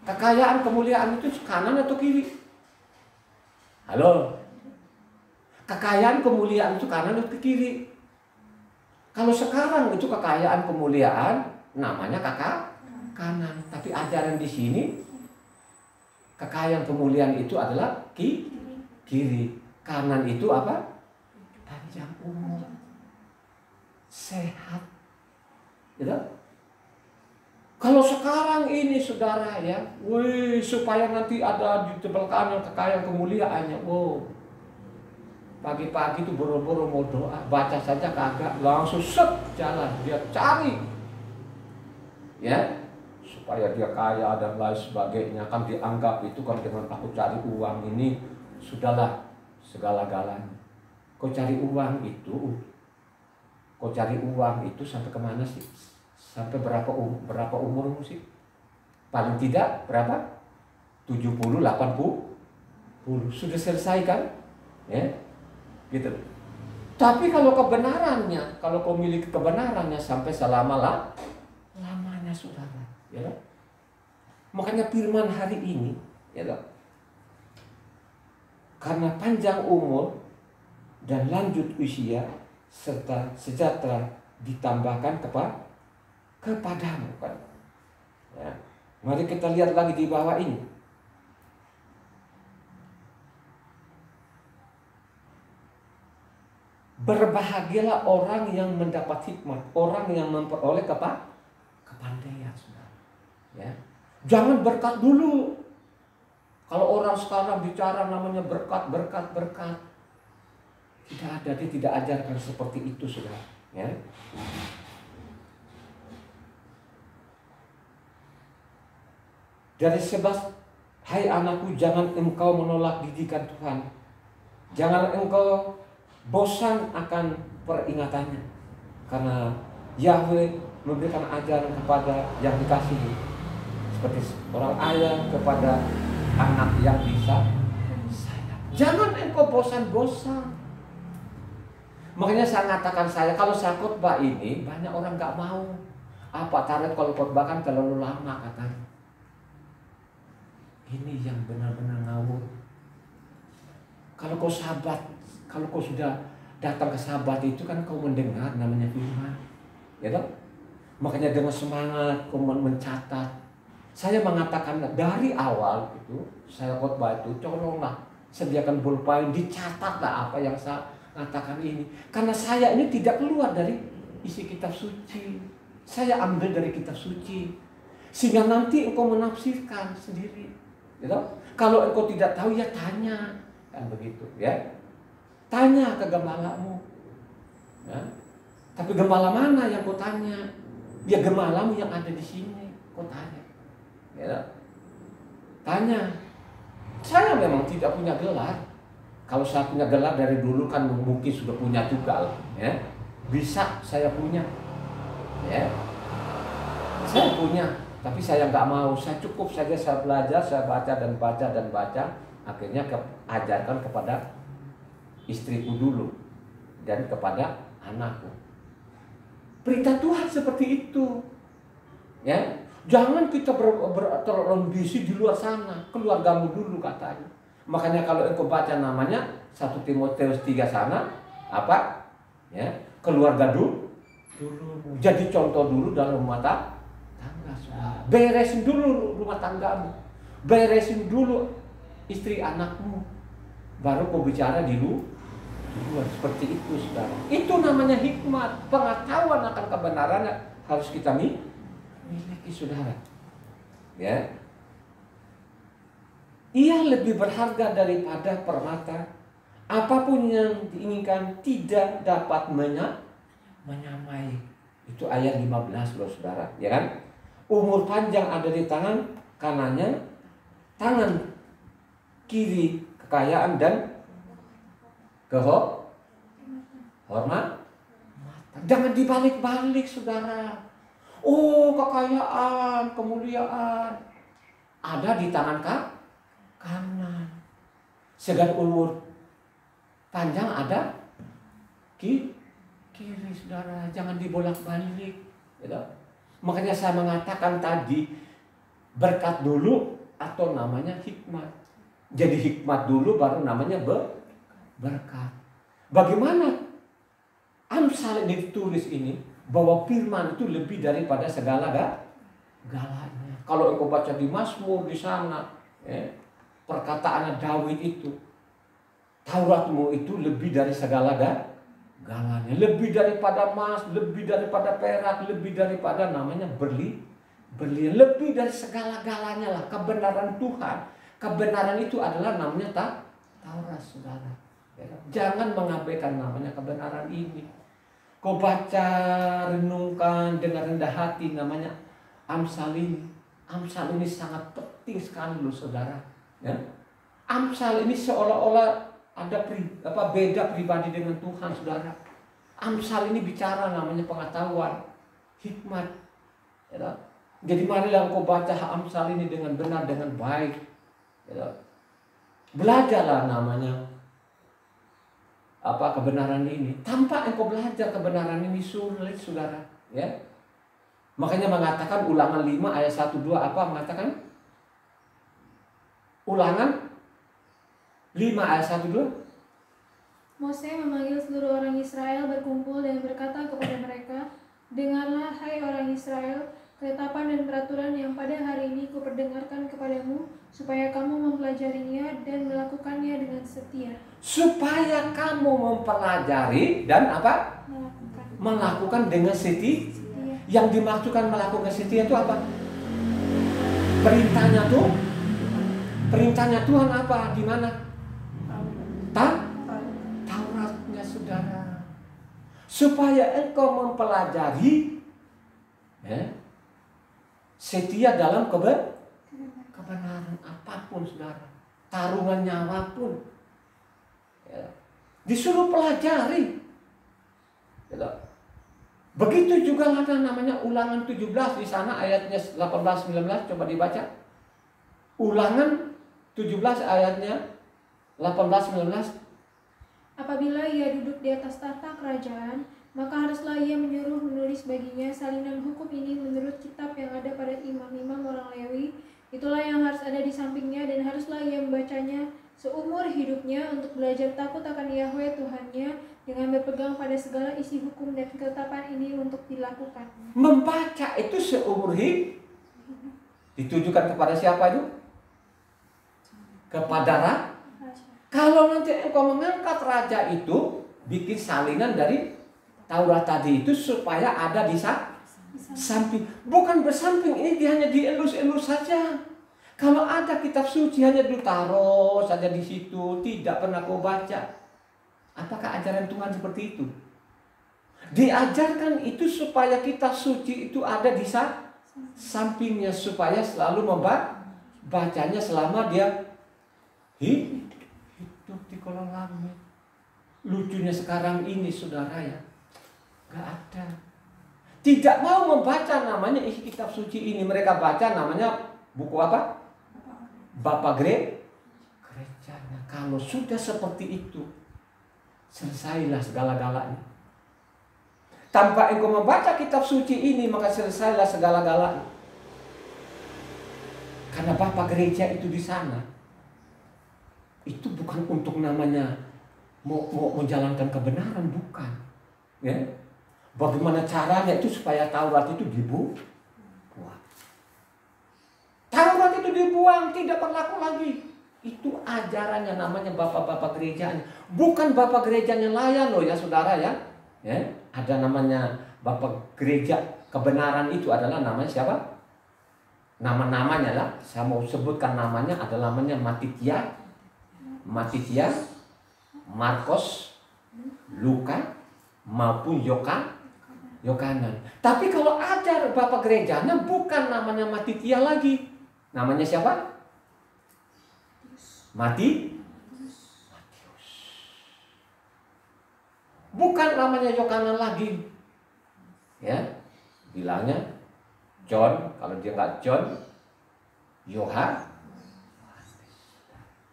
Kekayaan, kemuliaan itu kanan atau kiri? Halo, kekayaan, kemuliaan itu kanan atau kiri? Kalau sekarang itu kekayaan, kemuliaan namanya kanan, tapi ajaran di sini kekayaan, kemuliaan itu adalah kiri. Kanan itu apa? Panjang umur, sehat, gitu. Kalau sekarang ini, saudara, ya, supaya nanti ada di sebelah kanan kekayaan, kemuliaannya, pagi-pagi itu boro-boro mau doa, baca saja kagak, langsung jalan, dia cari, ya, supaya dia kaya dan lain sebagainya. Kan dianggap itu kan dengan aku cari uang ini sudahlah segala-galanya. Kau cari uang itu sampai kemana sih? Sampai berapa umurmu sih? Paling tidak berapa? 70, 80. Sudah selesai kan? Ya, gitu. Tapi kalau kebenarannya, kalau kau miliki kebenarannya sampai lamanya, saudara, ya. Makanya firman hari ini, ya, karena panjang umur dan lanjut usia serta sejahtera ditambahkan kepadamu, kan? Ya. Mari kita lihat lagi di bawah ini. Berbahagialah orang yang mendapat hikmat, orang yang memperoleh kepandaian, saudara. Ya. Jangan berkat dulu. Kalau orang sekarang bicara namanya berkat, berkat, berkat, tidak ada, dia tidak ajarkan seperti itu, saudara. Ya. Dari 11, hai anakku, jangan engkau menolak didikan Tuhan. Jangan engkau bosan akan peringatannya. Karena Yahweh memberikan ajaran kepada yang dikasihi, seperti orang ayah kepada anak yang bisa sayang. Jangan engkau bosan-bosan. Makanya saya katakan, kalau saya khotbah ini banyak orang gak mau. Apa tarik kalau khotbah kan terlalu lama katanya. Ini yang benar-benar ngawur. Kalau kau sahabat, kalau kau sudah datang ke sahabat itu kan kau mendengar namanya firman, ya toh? Makanya dengan semangat kau mencatat. Saya mengatakan dari awal itu, saya khotbah itu, tolonglah sediakan pulpen, dicatatlah apa yang saya katakan ini. Karena saya ini tidak keluar dari isi kitab suci. Saya ambil dari kitab suci. Sehingga nanti engkau menafsirkan sendiri. Gitu? Kalau engkau tidak tahu ya tanya, kan begitu ya. Tanya ke gembalamu. Ya. Tapi gembala mana yang kau tanya? Ya gembalamu yang ada di sini, kau tanya. Ya. Tanya. Saya memang tidak punya gelar. Kalau saya punya gelar dari dulu kan mungkin sudah punya juga, ya. Bisa saya punya, ya. Saya punya. Tapi saya nggak mau, saya cukup saja saya belajar, saya baca dan baca dan baca. Akhirnya ajarkan kepada istriku dulu dan kepada anakku. Berita Tuhan seperti itu, ya. Jangan kita terambisi di luar sana, keluargamu dulu katanya. Makanya kalau engkau baca namanya 1 Timotius 3 sana, apa? Ya, keluarga dulu. Jadi contoh dulu dalam rumah tangga. Beresin dulu rumah tanggamu, beresin dulu istri anakmu, baru kau bicara di luar. Seperti itu, saudara. Itu namanya hikmat, pengetahuan akan kebenaran harus kita miliki, saudara. Ya, ia lebih berharga daripada permata. Apapun yang diinginkan tidak dapat menyamai. Itu ayat 15 loh, saudara, ya kan? Umur panjang ada di tangan kanannya, tangan kiri kekayaan dan kehormatan. Jangan dibalik-balik, saudara. Oh, kekayaan, kemuliaan ada di tangan kanan. Sedang umur panjang ada kiri, saudara. Jangan dibolak-balik, gitu. Makanya saya mengatakan tadi, berkat dulu atau namanya hikmat. Jadi hikmat dulu baru namanya berkat. Bagaimana Amsal ini ditulis ini, bahwa firman itu lebih daripada segala galanya. Kalau engkau baca di Mazmur di sana, ya, perkataan Daud itu, Tauratmu itu lebih dari segala galanya, lebih daripada emas, lebih daripada perak, lebih daripada namanya berlian, lebih dari segala galanya lah kebenaran Tuhan. Kebenaran itu adalah namanya Taurat, saudara. Jangan mengabaikan namanya kebenaran ini. Kau baca, renungkan dengan rendah hati namanya Amsal ini. Amsal ini sangat penting sekali loh, saudara. Ya. Amsal ini seolah-olah ada beda pribadi dengan Tuhan, saudara. Amsal ini bicara namanya pengetahuan, hikmat. Ya. Jadi marilah engkau baca Amsal ini dengan benar, dengan baik. Ya. Belajarlah namanya kebenaran ini. Tanpa engkau belajar kebenaran ini sulit, saudara. Ya. Makanya mengatakan Ulangan 5 ayat 1-2 apa mengatakan? Ulangan 5 ayat 1-2. Mose memanggil seluruh orang Israel berkumpul dan berkata kepada mereka, dengarlah hai orang Israel, ketetapan dan peraturan yang pada hari ini kuperdengarkan kepadamu, supaya kamu mempelajarinya dan melakukannya dengan setia. Supaya kamu mempelajari dan apa? Melakukan dengan setia. Yang dimaksudkan melakukan setia itu apa? Perintahnya Tuhan apa? Di mana? Tauratnya, saudara. Supaya engkau mempelajari, setia dalam kebenaran apapun, saudara. Taruhan nyawa pun, disuruh pelajari. Begitu juga ada namanya Ulangan 17 di sana ayatnya 18-19, coba dibaca. Ulangan 17 ayatnya 18-19. Apabila ia duduk di atas tahta kerajaan, maka haruslah ia menulis baginya salinan hukum ini menurut kitab yang ada pada imam-imam orang Lewi. Itulah yang harus ada di sampingnya, dan haruslah ia membacanya seumur hidupnya untuk belajar takut akan Yahweh Tuhannya, dengan berpegang pada segala isi hukum dan ketetapan ini untuk dilakukan. Membaca itu seumur hidup. Ditujukan kepada siapa itu? Kepada raja. Kalau nanti engkau mengangkat raja itu, bikin salinan dari Taurat tadi itu supaya ada di samping. Bukan bersamping, ini hanya dielus-elus saja. Kalau ada kitab suci hanya ditaruh saja di situ, tidak pernah kau baca. Apakah ajaran Tuhan seperti itu? Diajarkan itu supaya kitab suci itu ada di sampingnya, supaya selalu membacanya selama dia hidup di kolong langit. Lucunya sekarang ini, saudara, ya, gak ada. Tidak mau membaca namanya isi kitab suci ini. Mereka baca namanya buku apa? Bapak gerejanya. Kalau sudah seperti itu, selesailah segala-galanya. Tanpa engkau membaca kitab suci ini, maka selesailah segala-galanya. Karena Bapak gereja itu di sana, itu bukan untuk namanya mau menjalankan kebenaran, bukan. Ya? Bagaimana caranya itu supaya Taurat itu dibuang. Taurat itu dibuang, tidak berlaku lagi. Itu ajarannya, namanya bapak-bapak gerejanya. Bukan bapak gerejanya layan loh ya, saudara, ya. Ada namanya bapak gereja kebenaran, itu adalah namanya siapa? Nama-namanya lah, saya mau sebutkan namanya, adalah namanya Matitia, Markos, Luka, maupun Yohanan. Tapi kalau ajar bapak gerejanya bukan namanya Matitia lagi. Namanya siapa? Matius. Bukan namanya Yohanan lagi. Ya, bilangnya John. Kalau dia nggak John, Yohanes.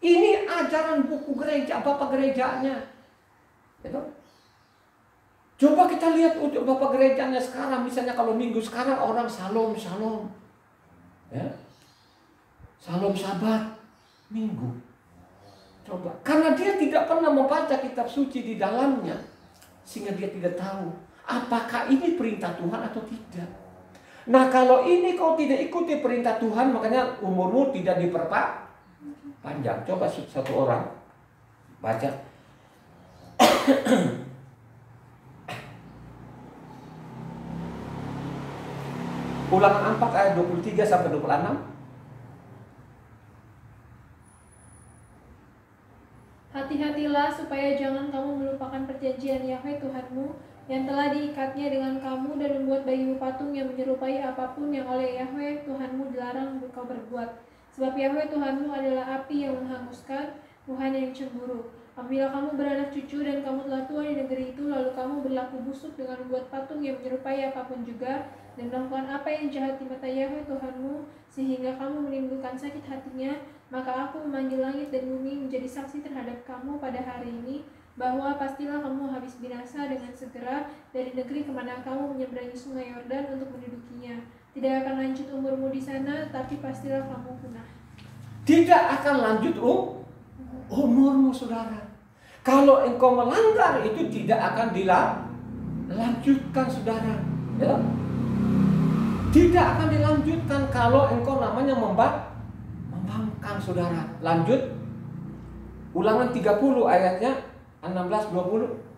Ini ajaran buku gereja, bapak gerejanya. Gitu. Coba kita lihat untuk bapak gerejanya sekarang. Misalnya kalau minggu sekarang orang Shalom, ya, Shalom Sabat Minggu. Coba, karena dia tidak pernah membaca kitab suci di dalamnya, sehingga dia tidak tahu apakah ini perintah Tuhan atau tidak. Nah, kalau ini kau tidak ikuti perintah Tuhan, makanya umurmu tidak diperpanjang. Coba satu orang baca. Ulangan 4 ayat 23 sampai 26. Hati-hatilah supaya jangan kamu melupakan perjanjian Yahweh Tuhanmu yang telah diikatnya dengan kamu, dan membuat bagimu patung yang menyerupai apapun yang oleh Yahweh Tuhanmu dilarang kau berbuat. Sebab Yahweh Tuhanmu adalah api yang menghanguskan, Tuhan yang cemburu. Apabila kamu beranak cucu dan kamu telah tua di negeri itu, lalu kamu berlaku busuk dengan membuat patung yang menyerupai apapun juga, dan melakukan apa yang jahat di mata Yahweh Tuhanmu, sehingga kamu menimbulkan sakit hatinya, maka aku memanggil langit dan bumi menjadi saksi terhadap kamu pada hari ini, bahwa pastilah kamu habis binasa dengan segera dari negeri kemana kamu menyeberangi sungai Yordan untuk mendudukinya. Tidak akan lanjut umurmu di sana, tapi pastilah kamu punah. Tidak akan lanjut umurmu, saudara. Kalau engkau melanggar, itu tidak akan dilanjutkan, saudara. Ya. Tidak akan dilanjutkan kalau engkau namanya membangkang, saudara. Lanjut. Ulangan 30 ayatnya 16-20.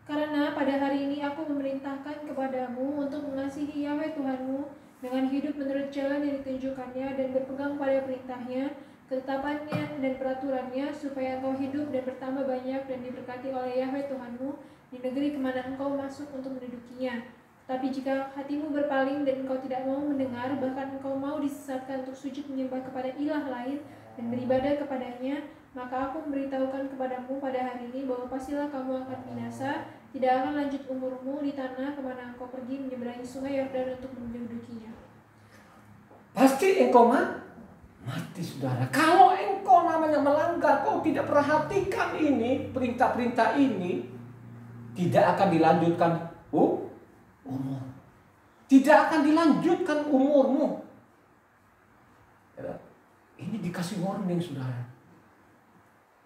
Karena pada hari ini aku memerintahkan kepadamu untuk mengasihi Yahweh Tuhanmu dengan hidup menurut jalan yang ditunjukkannya dan berpegang pada perintahnya, ketetapannya dan peraturannya, supaya engkau hidup dan bertambah banyak dan diberkati oleh Yahweh Tuhanmu di negeri kemana engkau masuk untuk mendudukinya. Tapi jika hatimu berpaling dan engkau tidak mau mendengar, bahkan engkau mau disesatkan untuk sujud menyembah kepada ilah lain dan beribadah kepadanya, maka aku memberitahukan kepadamu pada hari ini bahwa pastilah kamu akan binasa, tidak akan lanjut umurmu di tanah kemana engkau pergi menyeberangi sungai Yordan untuk mendudukinya. Pasti engkau mati, saudara. Kalau engkau namanya melanggar, kau tidak perhatikan ini, perintah-perintah ini, tidak akan dilanjutkan umur. Tidak akan dilanjutkan umurmu. Ya, ini dikasih warning, saudara.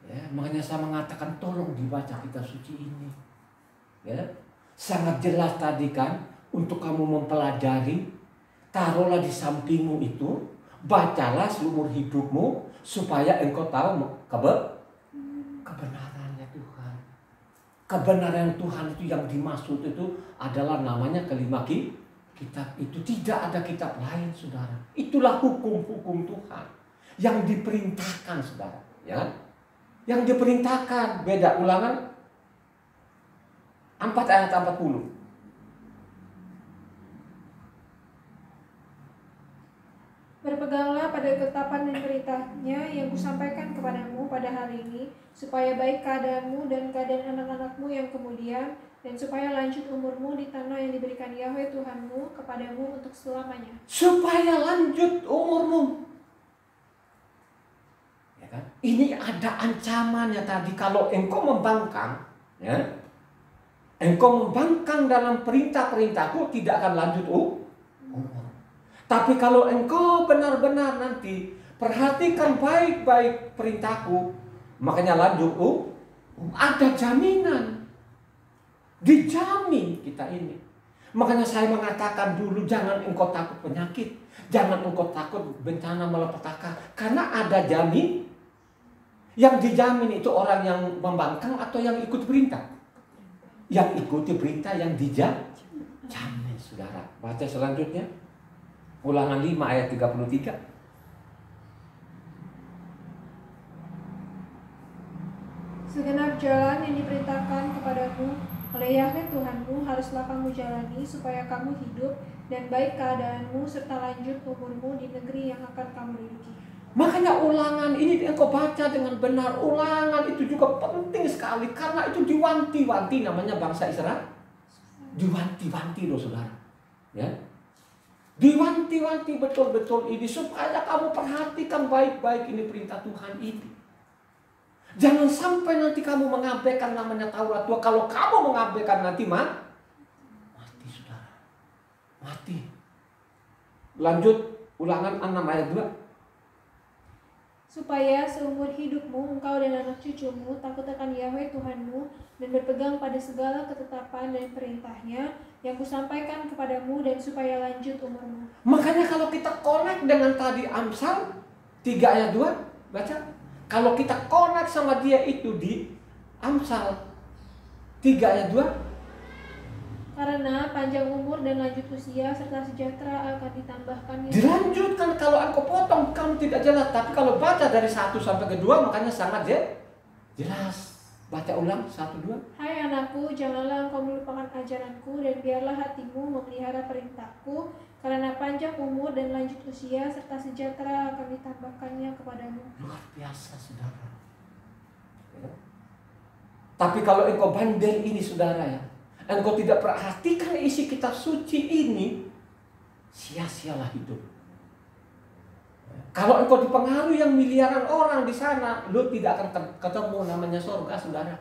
Ya, makanya saya mengatakan tolong dibaca kitab suci ini. Ya, sangat jelas tadi kan, untuk kamu mempelajari, taruhlah di sampingmu itu, bacalah seumur hidupmu supaya engkau tahu kebenarannya Tuhan. Kebenaran Tuhan itu yang dimaksud itu adalah namanya kelima kitab itu. Tidak ada kitab lain, saudara. Itulah hukum-hukum Tuhan yang diperintahkan, saudara. Ya, yang diperintahkan. Beda. Ulangan 4 ayat 40. Berpeganglah pada ketetapan dan perintahnya yang kusampaikan kepadamu pada hari ini, supaya baik keadaanmu dan keadaan anak-anakmu yang kemudian, dan supaya lanjut umurmu di tanah yang diberikan Yahweh Tuhanmu kepadamu untuk selamanya. Supaya lanjut umurmu. Ya kan? Ini ada ancamannya tadi. Kalau engkau membangkang, ya, engkau membangkang dalam perintah-perintahku, tidak akan lanjut umur. Tapi kalau engkau benar-benar nanti perhatikan baik-baik perintahku, makanya lanjut ada jaminan. Dijamin kita ini. Makanya saya mengatakan dulu, jangan engkau takut penyakit, jangan engkau takut bencana malapetaka, karena ada jamin. Yang dijamin itu orang yang membangkang atau yang ikut perintah? Yang ikuti perintah yang dijamin, saudara. Baca selanjutnya. Ulangan 5 ayat 33. Segenap jalan yang diperintahkan kepadamu oleh Yahweh Tuhanmu haruslah kamu jalani, supaya kamu hidup dan baik keadaanmu serta lanjut umurmu di negeri yang akan kamu duduki. Makanya ulangan ini engkau baca dengan benar. Ulangan itu juga penting sekali, karena itu diwanti-wanti, namanya bangsa Israel. Diwanti-wanti loh, saudara. Ya. Diwanti-wanti betul-betul ini supaya kamu perhatikan baik-baik ini perintah Tuhan ini. Jangan sampai nanti kamu mengabaikan namanya Taurat tua. Kalau kamu mengabaikan nanti mati, saudara. Mati. Lanjut Ulangan 6 ayat 2. Supaya seumur hidupmu engkau dan anak cucumu takut akan Yahweh Tuhanmu dan berpegang pada segala ketetapan dan perintahnya yang kusampaikan kepadamu, dan supaya lanjut umurmu. Makanya kalau kita connect dengan tadi Amsal 3 ayat 2, baca. Kalau kita connect sama dia itu di Amsal 3 ayat 2. Karena panjang umur dan lanjut usia serta sejahtera akan ditambahkannya. Dilanjutkan, kalau aku potong kamu tidak jelas. Tapi kalau baca dari 1 sampai ke 2 makanya sangat jelas. Baca ulang 1, 2. Hai anakku, janganlah engkau melupakan ajaranku, dan biarlah hatimu memelihara perintahku, karena panjang umur dan lanjut usia serta sejahtera akan ditambahkannya kepadamu. Luar biasa, saudara. Ya. Tapi kalau engkau bandel ini, saudara, ya, engkau tidak perhatikan isi kitab suci ini, sia-sialah hidup. Kalau engkau dipengaruhi yang miliaran orang di sana, lu tidak akan ketemu namanya surga, saudara.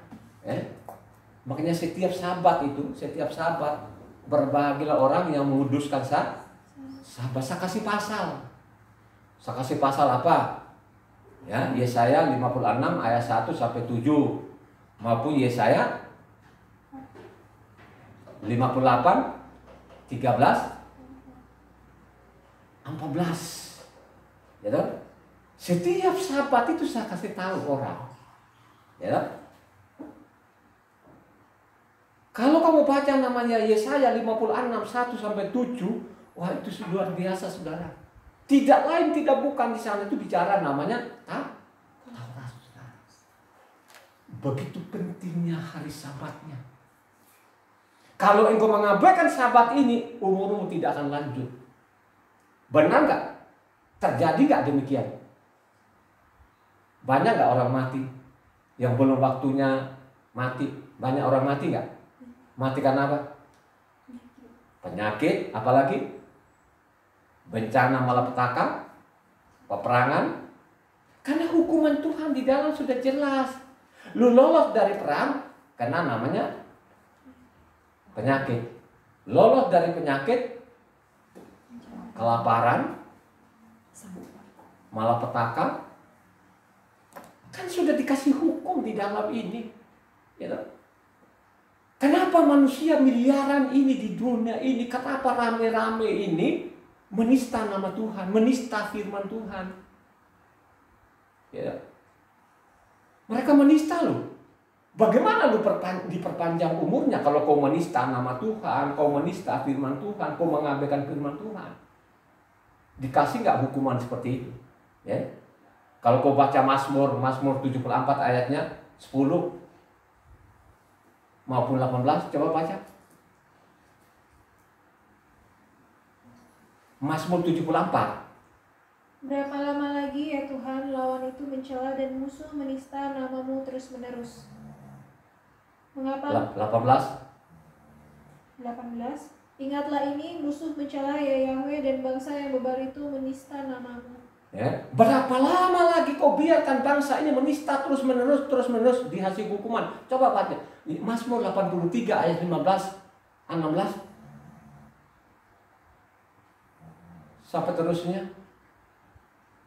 Makanya setiap sahabat berbahagialah orang yang menguduskan sahabat. Saya kasih pasal apa? Ya, Yesaya 56 ayat 1 sampai 7 maupun Yesaya 58, 13, 14. Ya kan? Setiap Sabat itu saya kasih tahu orang. Ya kan? Kalau kamu baca namanya Yesaya 56, 1 sampai 7, wah itu luar biasa saudara. Tidak lain tidak bukan di sana itu bicara namanya Taurat saudara. Begitu pentingnya hari Sabatnya. Kalau engkau mengabaikan Sabat ini, umurmu tidak akan lanjut. Benar nggak? Terjadi nggak demikian? Banyak nggak orang mati yang belum waktunya mati? Banyak orang mati nggak? Mati karena apa? Penyakit, apalagi? Bencana malapetaka, peperangan. Karena hukuman Tuhan di dalam sudah jelas. Lu lolos dari perang karena namanya penyakit. Lolos dari penyakit, kelaparan, malapetaka. Kan sudah dikasih hukum di dalam ini. Ya, kenapa manusia miliaran ini di dunia ini, kenapa rame-rame ini menista nama Tuhan, menista firman Tuhan? Ya. Mereka menista loh. Bagaimana lu diperpanjang umurnya kalau kau menista nama Tuhan, kau menista firman Tuhan, kau mengabaikan firman Tuhan? Dikasih nggak hukuman seperti itu? Ya. Kalau kau baca Mazmur 74 ayatnya 10 maupun 18, coba baca. Mazmur 74. Berapa lama lagi ya Tuhan lawan itu mencela dan musuh menista namamu terus-menerus? Mengapa? 18. Ingatlah ini, musuh mencela ya Yahweh, dan bangsa yang bebar itu menista namamu. Ya. Berapa lama lagi kau biarkan bangsa ini menista terus-menerus dihasil hukuman? Coba baca Mazmur 83 ayat 15, 16 sampai terusnya.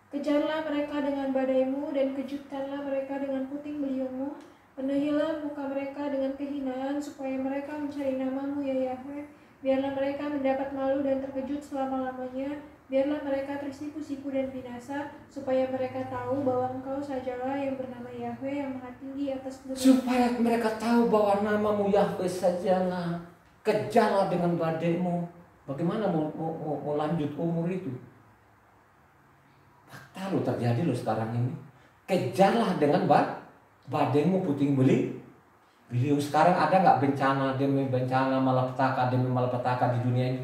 Kejarlah mereka dengan badaimu dan kejutkanlah mereka dengan puting beliungmu. Penuhilah muka mereka dengan kehinaan supaya mereka mencari namamu ya Yahweh. Biarlah mereka mendapat malu dan terkejut selama-lamanya. Biarlah mereka tersipu-sipu dan binasa, supaya mereka tahu bahwa Engkau sajalah yang bernama Yahweh yang maha tinggi atas bumi. Supaya mereka tahu bahwa namamu Yahweh sajalah. Kejarlah dengan badaimu. Bagaimana mau lanjut umur itu? Fakta lo terjadi lo sekarang ini. Kejarlah dengan badaimu puting beliung. Sekarang ada nggak bencana demi bencana, malapetaka demi malapetaka di dunia ini?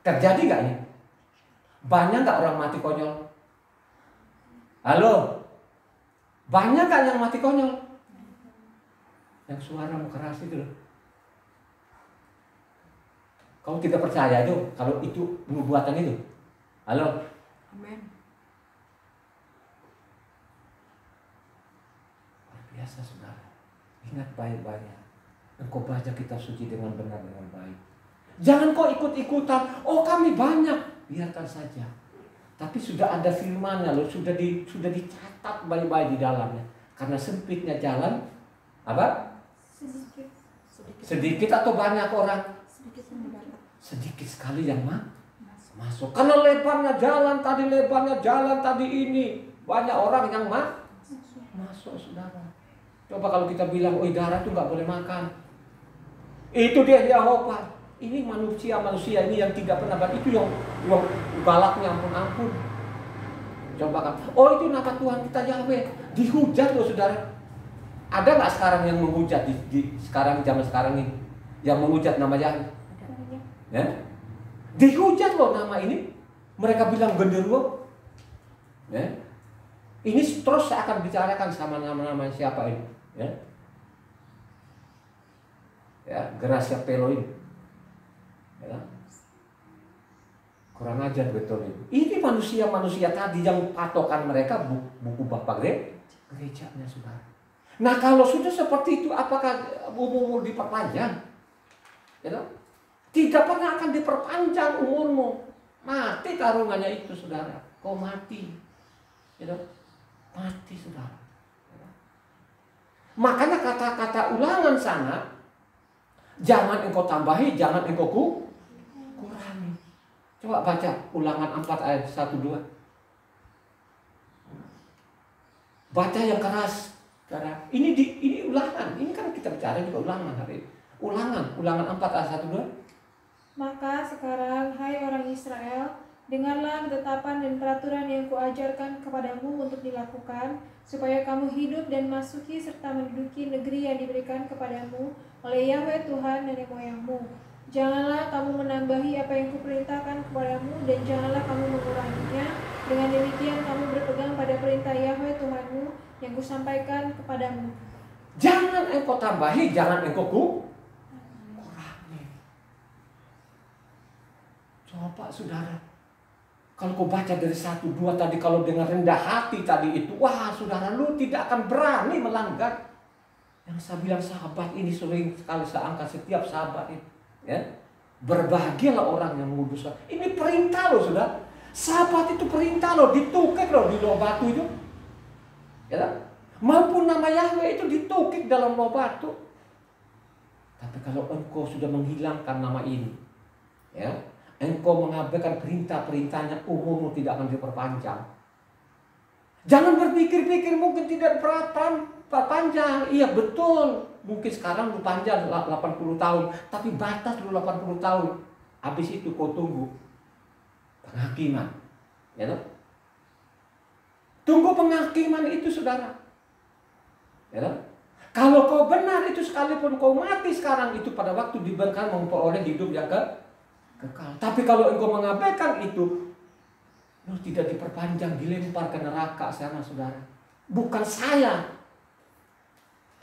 Terjadi nggak ini? Banyak nggak orang mati konyol? Halo? Banyak nggak yang mati konyol? Yang suaramu keras itu loh. Kau tidak percaya itu kalau itu nubuatan itu? Halo? Amin. Luar biasa saudara. Ingat baik-baik. Engkau baca kitab suci dengan benar dengan baik. Jangan kau ikut-ikutan. Oh kami banyak. Biarkan saja. Tapi sudah ada firman-Nya loh. Sudah dicatat baik-baik di dalamnya. Karena sempitnya jalan. Apa? Sedikit atau banyak orang? Sedikit sekali yang masuk. Karena lebarnya jalan tadi ini. Banyak orang yang masuk saudara. Coba kalau kita bilang, oh darah itu nggak boleh makan. Itu dia Yehova. Ini manusia ini yang tidak pernah itu yang galaknya ampun. Coba kan. Oh itu nama Tuhan kita Yahweh. Dihujat loh saudara. Ada nggak sekarang yang menghujat di sekarang zaman sekarang ini? Yang menghujat nama Yahweh? Ya? Dihujat loh nama ini. Mereka bilang genderuwo. Ya? Ini terus saya akan bicarakan sama nama-nama siapa ini. Ya, Gracia Peloin. Ya. Kurang ajar betul ini. Ini manusia tadi yang patokan mereka buku Bapak gerejanya saudara. Nah kalau sudah seperti itu, apakah umur diperpanjang? Ya, tidak pernah akan diperpanjang umurmu. Mati taruhannya itu saudara. Kau mati. Ya, mati saudara. Makanya kata-kata Ulangan sana, Jangan engkau tambahi, jangan engkau kurangi. Coba baca Ulangan 4 ayat 1-2. Baca yang keras. Ini ulangan. Ini kan kita bicara juga ulangan hari ini. Ulangan 4 ayat 1-2. Maka sekarang, hai orang Israel, dengarlah ketetapan dan peraturan yang kuajarkan kepadamu untuk dilakukan, supaya kamu hidup dan masuki serta menduduki negeri yang diberikan kepadamu oleh Yahweh Tuhan nenek moyangmu. Janganlah kamu menambahi apa yang kuperintahkan kepadamu, dan janganlah kamu menguranginya. Dengan demikian kamu berpegang pada perintah Yahweh Tuhanmu yang kusampaikan kepadamu. Jangan engkau tambahi, jangan engkau kurangi. Coba saudara, kalau kau baca dari 1-2 tadi, kalau dengan rendah hati tadi itu, wah saudara, lu tidak akan berani melanggar. Yang saya bilang sahabat ini sering sekali saya angkat setiap sahabat itu. Ya, berbahagialah orang yang menguduskan. Ini perintah loh saudara. Sahabat itu perintah loh, ditukik loh di loh batu itu. Ya, maupun nama Yahweh itu ditukik dalam loh batu. Tapi kalau engkau sudah menghilangkan nama ini, ya, engkau mengabaikan perintah-perintahnya, umurmu tidak akan diperpanjang. Jangan berpikir-pikir mungkin tidak panjang. Iya betul, mungkin sekarang lu panjang 80 tahun, tapi batas lu 80 tahun. Habis itu kau tunggu penghakiman, ya toh? Tunggu penghakiman itu saudara, ya toh? Kalau kau benar itu, sekalipun kau mati sekarang itu, pada waktu diberikan memperoleh hidup yang kekal. Tapi kalau engkau mengabaikan itu, lu tidak diperpanjang, dilempar ke neraka sana saudara. Bukan saya,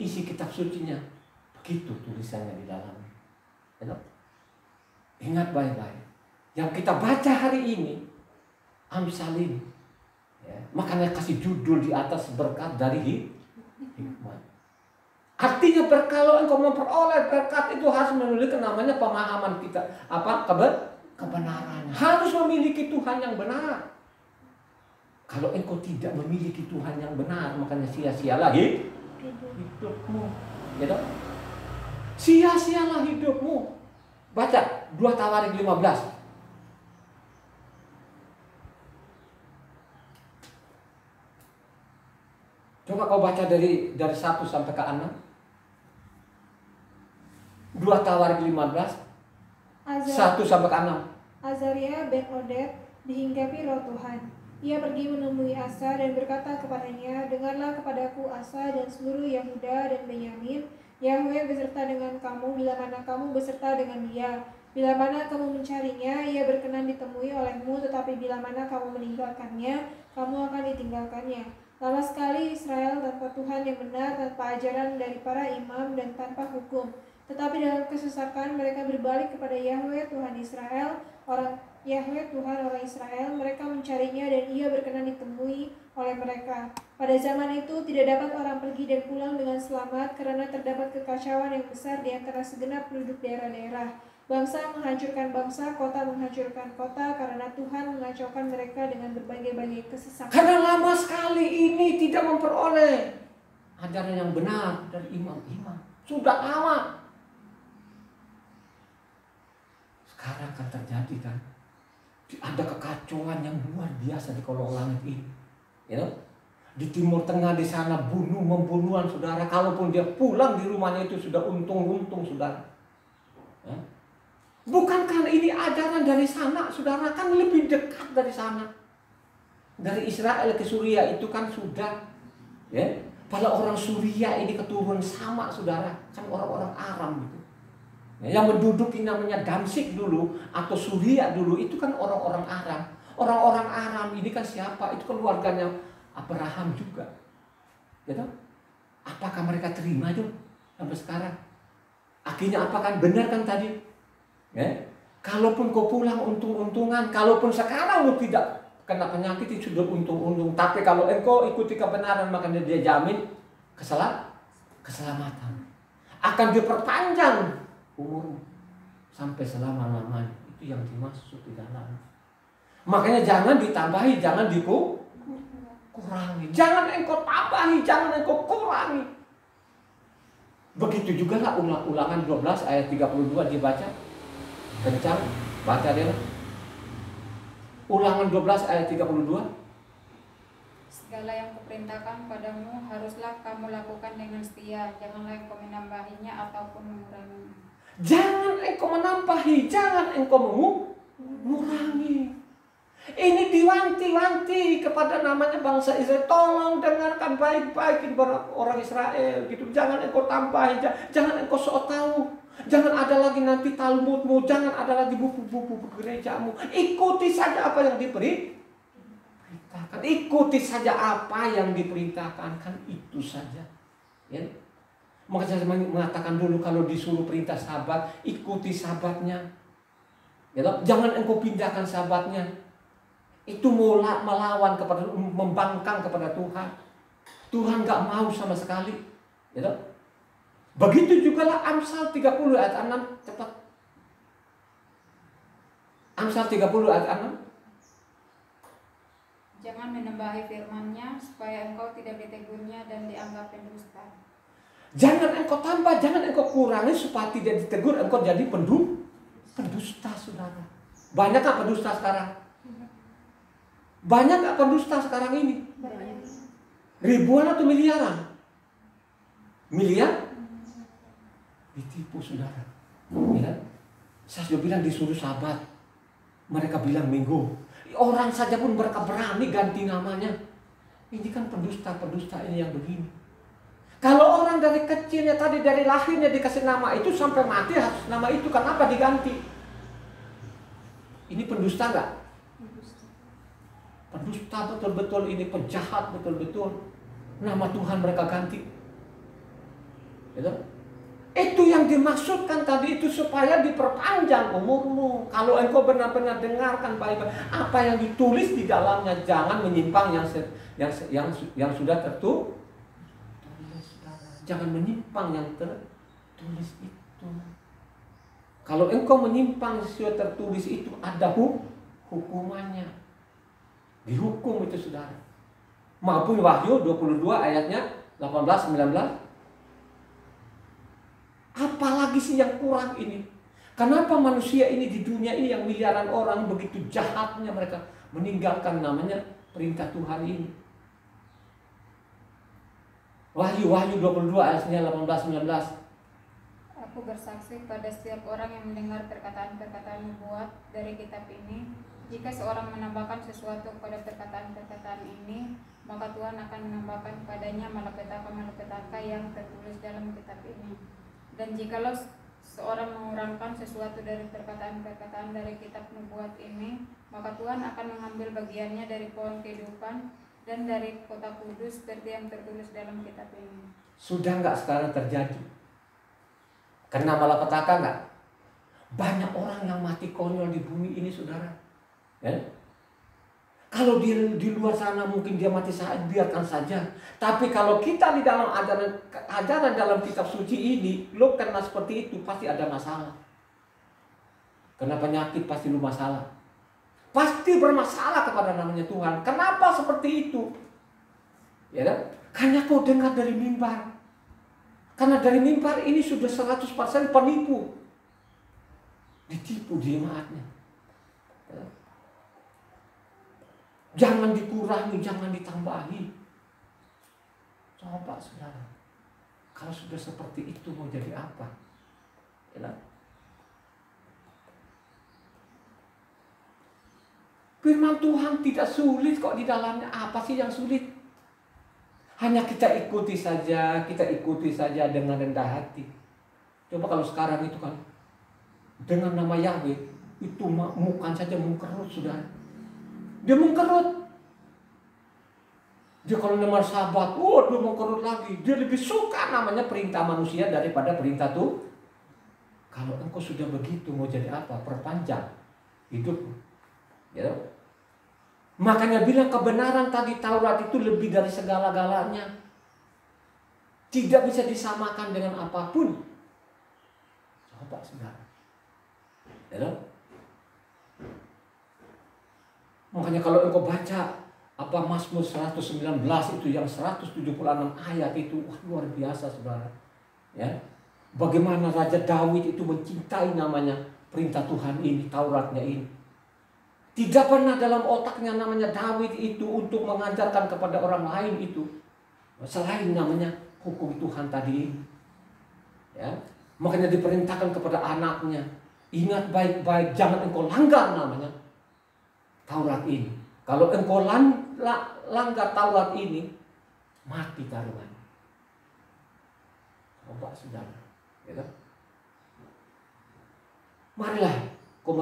isi kitab sucinya begitu tulisannya di dalamnya. Ya, ingat baik-baik. Yang kita baca hari ini Amsalin. Ya, makanya kasih judul di atas, berkat dari hikmat. Artinya kalau engkau memperoleh berkat itu harus memiliki namanya pemahaman kita, kebenaran. Harus memiliki Tuhan yang benar. Kalau engkau tidak memiliki Tuhan yang benar, makanya sia-sialah hidupmu. Ya toh? Sia-sialah hidupmu. Baca 2 Tawarik 15. Coba kau baca dari 1 sampai ke 6. 2 Tawarik 15 1 sampai ke 6. Azaria ben Oded dihinggapi roh Tuhan. Ia pergi menemui Asa dan berkata kepadanya, dengarlah kepadaku Asa dan seluruh Yahuda dan Benyamin. Yahweh beserta dengan kamu bila mana kamu beserta dengan dia. Bila mana kamu mencarinya, ia berkenan ditemui olehmu, tetapi bila mana kamu meninggalkannya, kamu akan ditinggalkannya. Lama sekali Israel tanpa Tuhan yang benar, tanpa ajaran dari para imam dan tanpa hukum. Tetapi dalam kesesakan mereka berbalik kepada Yahweh Tuhan Israel, Yahweh Tuhan orang Israel. Mereka mencarinya dan ia berkenan ditemui oleh mereka. Pada zaman itu tidak dapat orang pergi dan pulang dengan selamat, karena terdapat kekacauan yang besar di antara segenap penduduk daerah-daerah. Bangsa menghancurkan bangsa, kota menghancurkan kota, karena Tuhan mengacaukan mereka dengan berbagai-bagai kesesakan. Karena lama sekali ini tidak memperoleh ajaran yang benar dari imam-imam. Sudah lama. Sekarang kan terjadi kan, ada kekacauan yang luar biasa di kolong langit ini. You know? Di Timur Tengah di sana membunuhan saudara. Kalaupun dia pulang di rumahnya itu sudah untung saudara. Ya? Bukankah ini ajaran dari sana saudara? Kan lebih dekat dari sana. Dari Israel ke Suria itu kan sudah. Ya? Pada orang Suria ini keturunan sama saudara. Kan orang-orang Aram gitu. Yang menduduki namanya Damsik dulu atau Suria dulu itu kan orang-orang Aram. Orang-orang Aram ini kan siapa? Itu keluarganya Abraham juga. Ya toh? Apakah mereka terima itu sampai sekarang? Akhirnya apakah benar kan tadi? Ya? Kalaupun kau pulang untung-untungan, kalaupun sekarang lu tidak kena penyakit itu sudah untung-untung. Tapi kalau engkau ikuti kebenaran, maka dia jamin keselamatan. Akan diperpanjang umur sampai selama-lamanya. Itu yang dimaksud di dalam. Makanya jangan ditambahi, jangan dikurangi. Jangan engkau tambahi, jangan engkau kurangi. Begitu juga lah Ulangan 12 ayat 32 dibaca. Kencang, baca dia. Ulangan 12 ayat 32. Segala yang kuperintahkan padamu haruslah kamu lakukan dengan setia. Janganlah engkau menambahinya ataupun menguranginya. Jangan engkau menambahi, jangan engkau mengurangi. Ini diwanti-wanti kepada namanya bangsa Israel. Tolong dengarkan baik-baik orang Israel gitu. Jangan engkau tambahi, jangan engkau sok tahu. Jangan ada lagi nanti Talmudmu, jangan ada lagi buku-buku gerejamu. Ikuti saja apa yang diperintahkan. Ikuti saja apa yang diperintahkan, kan itu saja. Ya. Maka saya mengatakan dulu kalau disuruh perintah sahabat, ikuti sahabatnya. Ya, jangan engkau pindahkan sahabatnya. Itu melawan kepada, membangkang kepada Tuhan. Tuhan gak mau sama sekali. Ya, begitu juga lah Amsal 30 ayat 6. Cepat. Amsal 30 ayat 6. Jangan menambahi firman-Nya supaya engkau tidak ditegurnya dan dianggap pendusta. Jangan engkau tambah, jangan engkau kurangi supaya tidak ditegur engkau jadi pendusta, saudara. Banyak gak pendusta sekarang? Banyak gak pendusta sekarang ini? Ribuan atau miliaran? Miliar? Ditipu, saudara. Ya? Saya sudah bilang disuruh sahabat, mereka bilang minggu. Orang saja pun mereka berani ganti namanya. Ini kan pendusta ini yang begini. Kalau orang dari kecilnya tadi, dari lahirnya dikasih nama itu, sampai mati harus nama itu, kenapa diganti? Ini pendusta nggak? Pendusta betul-betul, ini penjahat betul-betul. Nama Tuhan mereka ganti. Gitu? Itu yang dimaksudkan tadi itu supaya diperpanjang umurmu. Kalau engkau benar-benar dengarkan baik-baik apa yang ditulis di dalamnya, jangan menyimpang yang sudah tertulis. Jangan menyimpang yang tertulis itu. Kalau engkau menyimpang sesuai tertulis itu, ada hukumannya. Dihukum itu, saudara. Maupun Wahyu 22 ayatnya 18-19. Apalagi sih yang kurang ini? Kenapa manusia ini di dunia ini yang miliaran orang begitu jahatnya mereka meninggalkan namanya perintah Tuhan ini? Wahyu 22 ayatnya 18-19. Aku bersaksi pada setiap orang yang mendengar perkataan-perkataan nubuat dari kitab ini. Jika seorang menambahkan sesuatu pada perkataan-perkataan ini, maka Tuhan akan menambahkan padanya malapetaka-malapetaka yang tertulis dalam kitab ini. Dan jikalau seorang mengurangkan sesuatu dari perkataan-perkataan dari kitab nubuat ini, maka Tuhan akan mengambil bagiannya dari pohon kehidupan dan dari kota kudus seperti yang tertulis dalam kitab ini. Sudah nggak sekarang terjadi? Kena malapetaka nggak? Banyak orang yang mati konyol di bumi ini, saudara. Ya? Kalau dia di luar sana mungkin dia mati saat, biarkan saja. Tapi kalau kita di dalam ajaran dalam kitab suci ini, lo kena seperti itu pasti ada masalah. Kena penyakit pasti lo masalah. Pasti bermasalah kepada namanya Tuhan. Kenapa seperti itu? Ya kan? Karena kau dengar dari mimbar. Karena dari mimbar ini sudah 100% penipu. Ditipu jemaatnya. Ya. Jangan dikurangi, jangan ditambahi. Coba, saudara. Kalau sudah seperti itu mau jadi apa? Ya. Firman Tuhan tidak sulit kok di dalamnya. Apa sih yang sulit? Hanya kita ikuti saja dengan rendah hati. Coba kalau sekarang itu kan dengan nama Yahweh itu mukan saja mengkerut, saudara. Dia mengkerut. Dia kalau nama sahabat, dia mengkerut lagi. Dia lebih suka namanya perintah manusia daripada perintah Tuhan. Kalau engkau sudah begitu mau jadi apa? Perpanjang hidup. Ya. Makanya bilang kebenaran tadi Taurat itu lebih dari segala-galanya. Tidak bisa disamakan dengan apapun. Coba, saudara. Ya. Makanya kalau engkau baca Mazmur 119 itu yang 176 ayat itu, wah, luar biasa, saudara. Ya, bagaimana Raja Daud itu mencintai namanya perintah Tuhan ini, Tauratnya ini. Tidak pernah dalam otaknya namanya Daud itu untuk mengajarkan kepada orang lain itu selain namanya hukum Tuhan tadi ini. Ya, makanya diperintahkan kepada anaknya, ingat baik-baik, jangan engkau langgar namanya Taurat ini. Kalau engkau langgar Taurat ini, mati taruhan. Coba saudara, ya kan? Marilah kau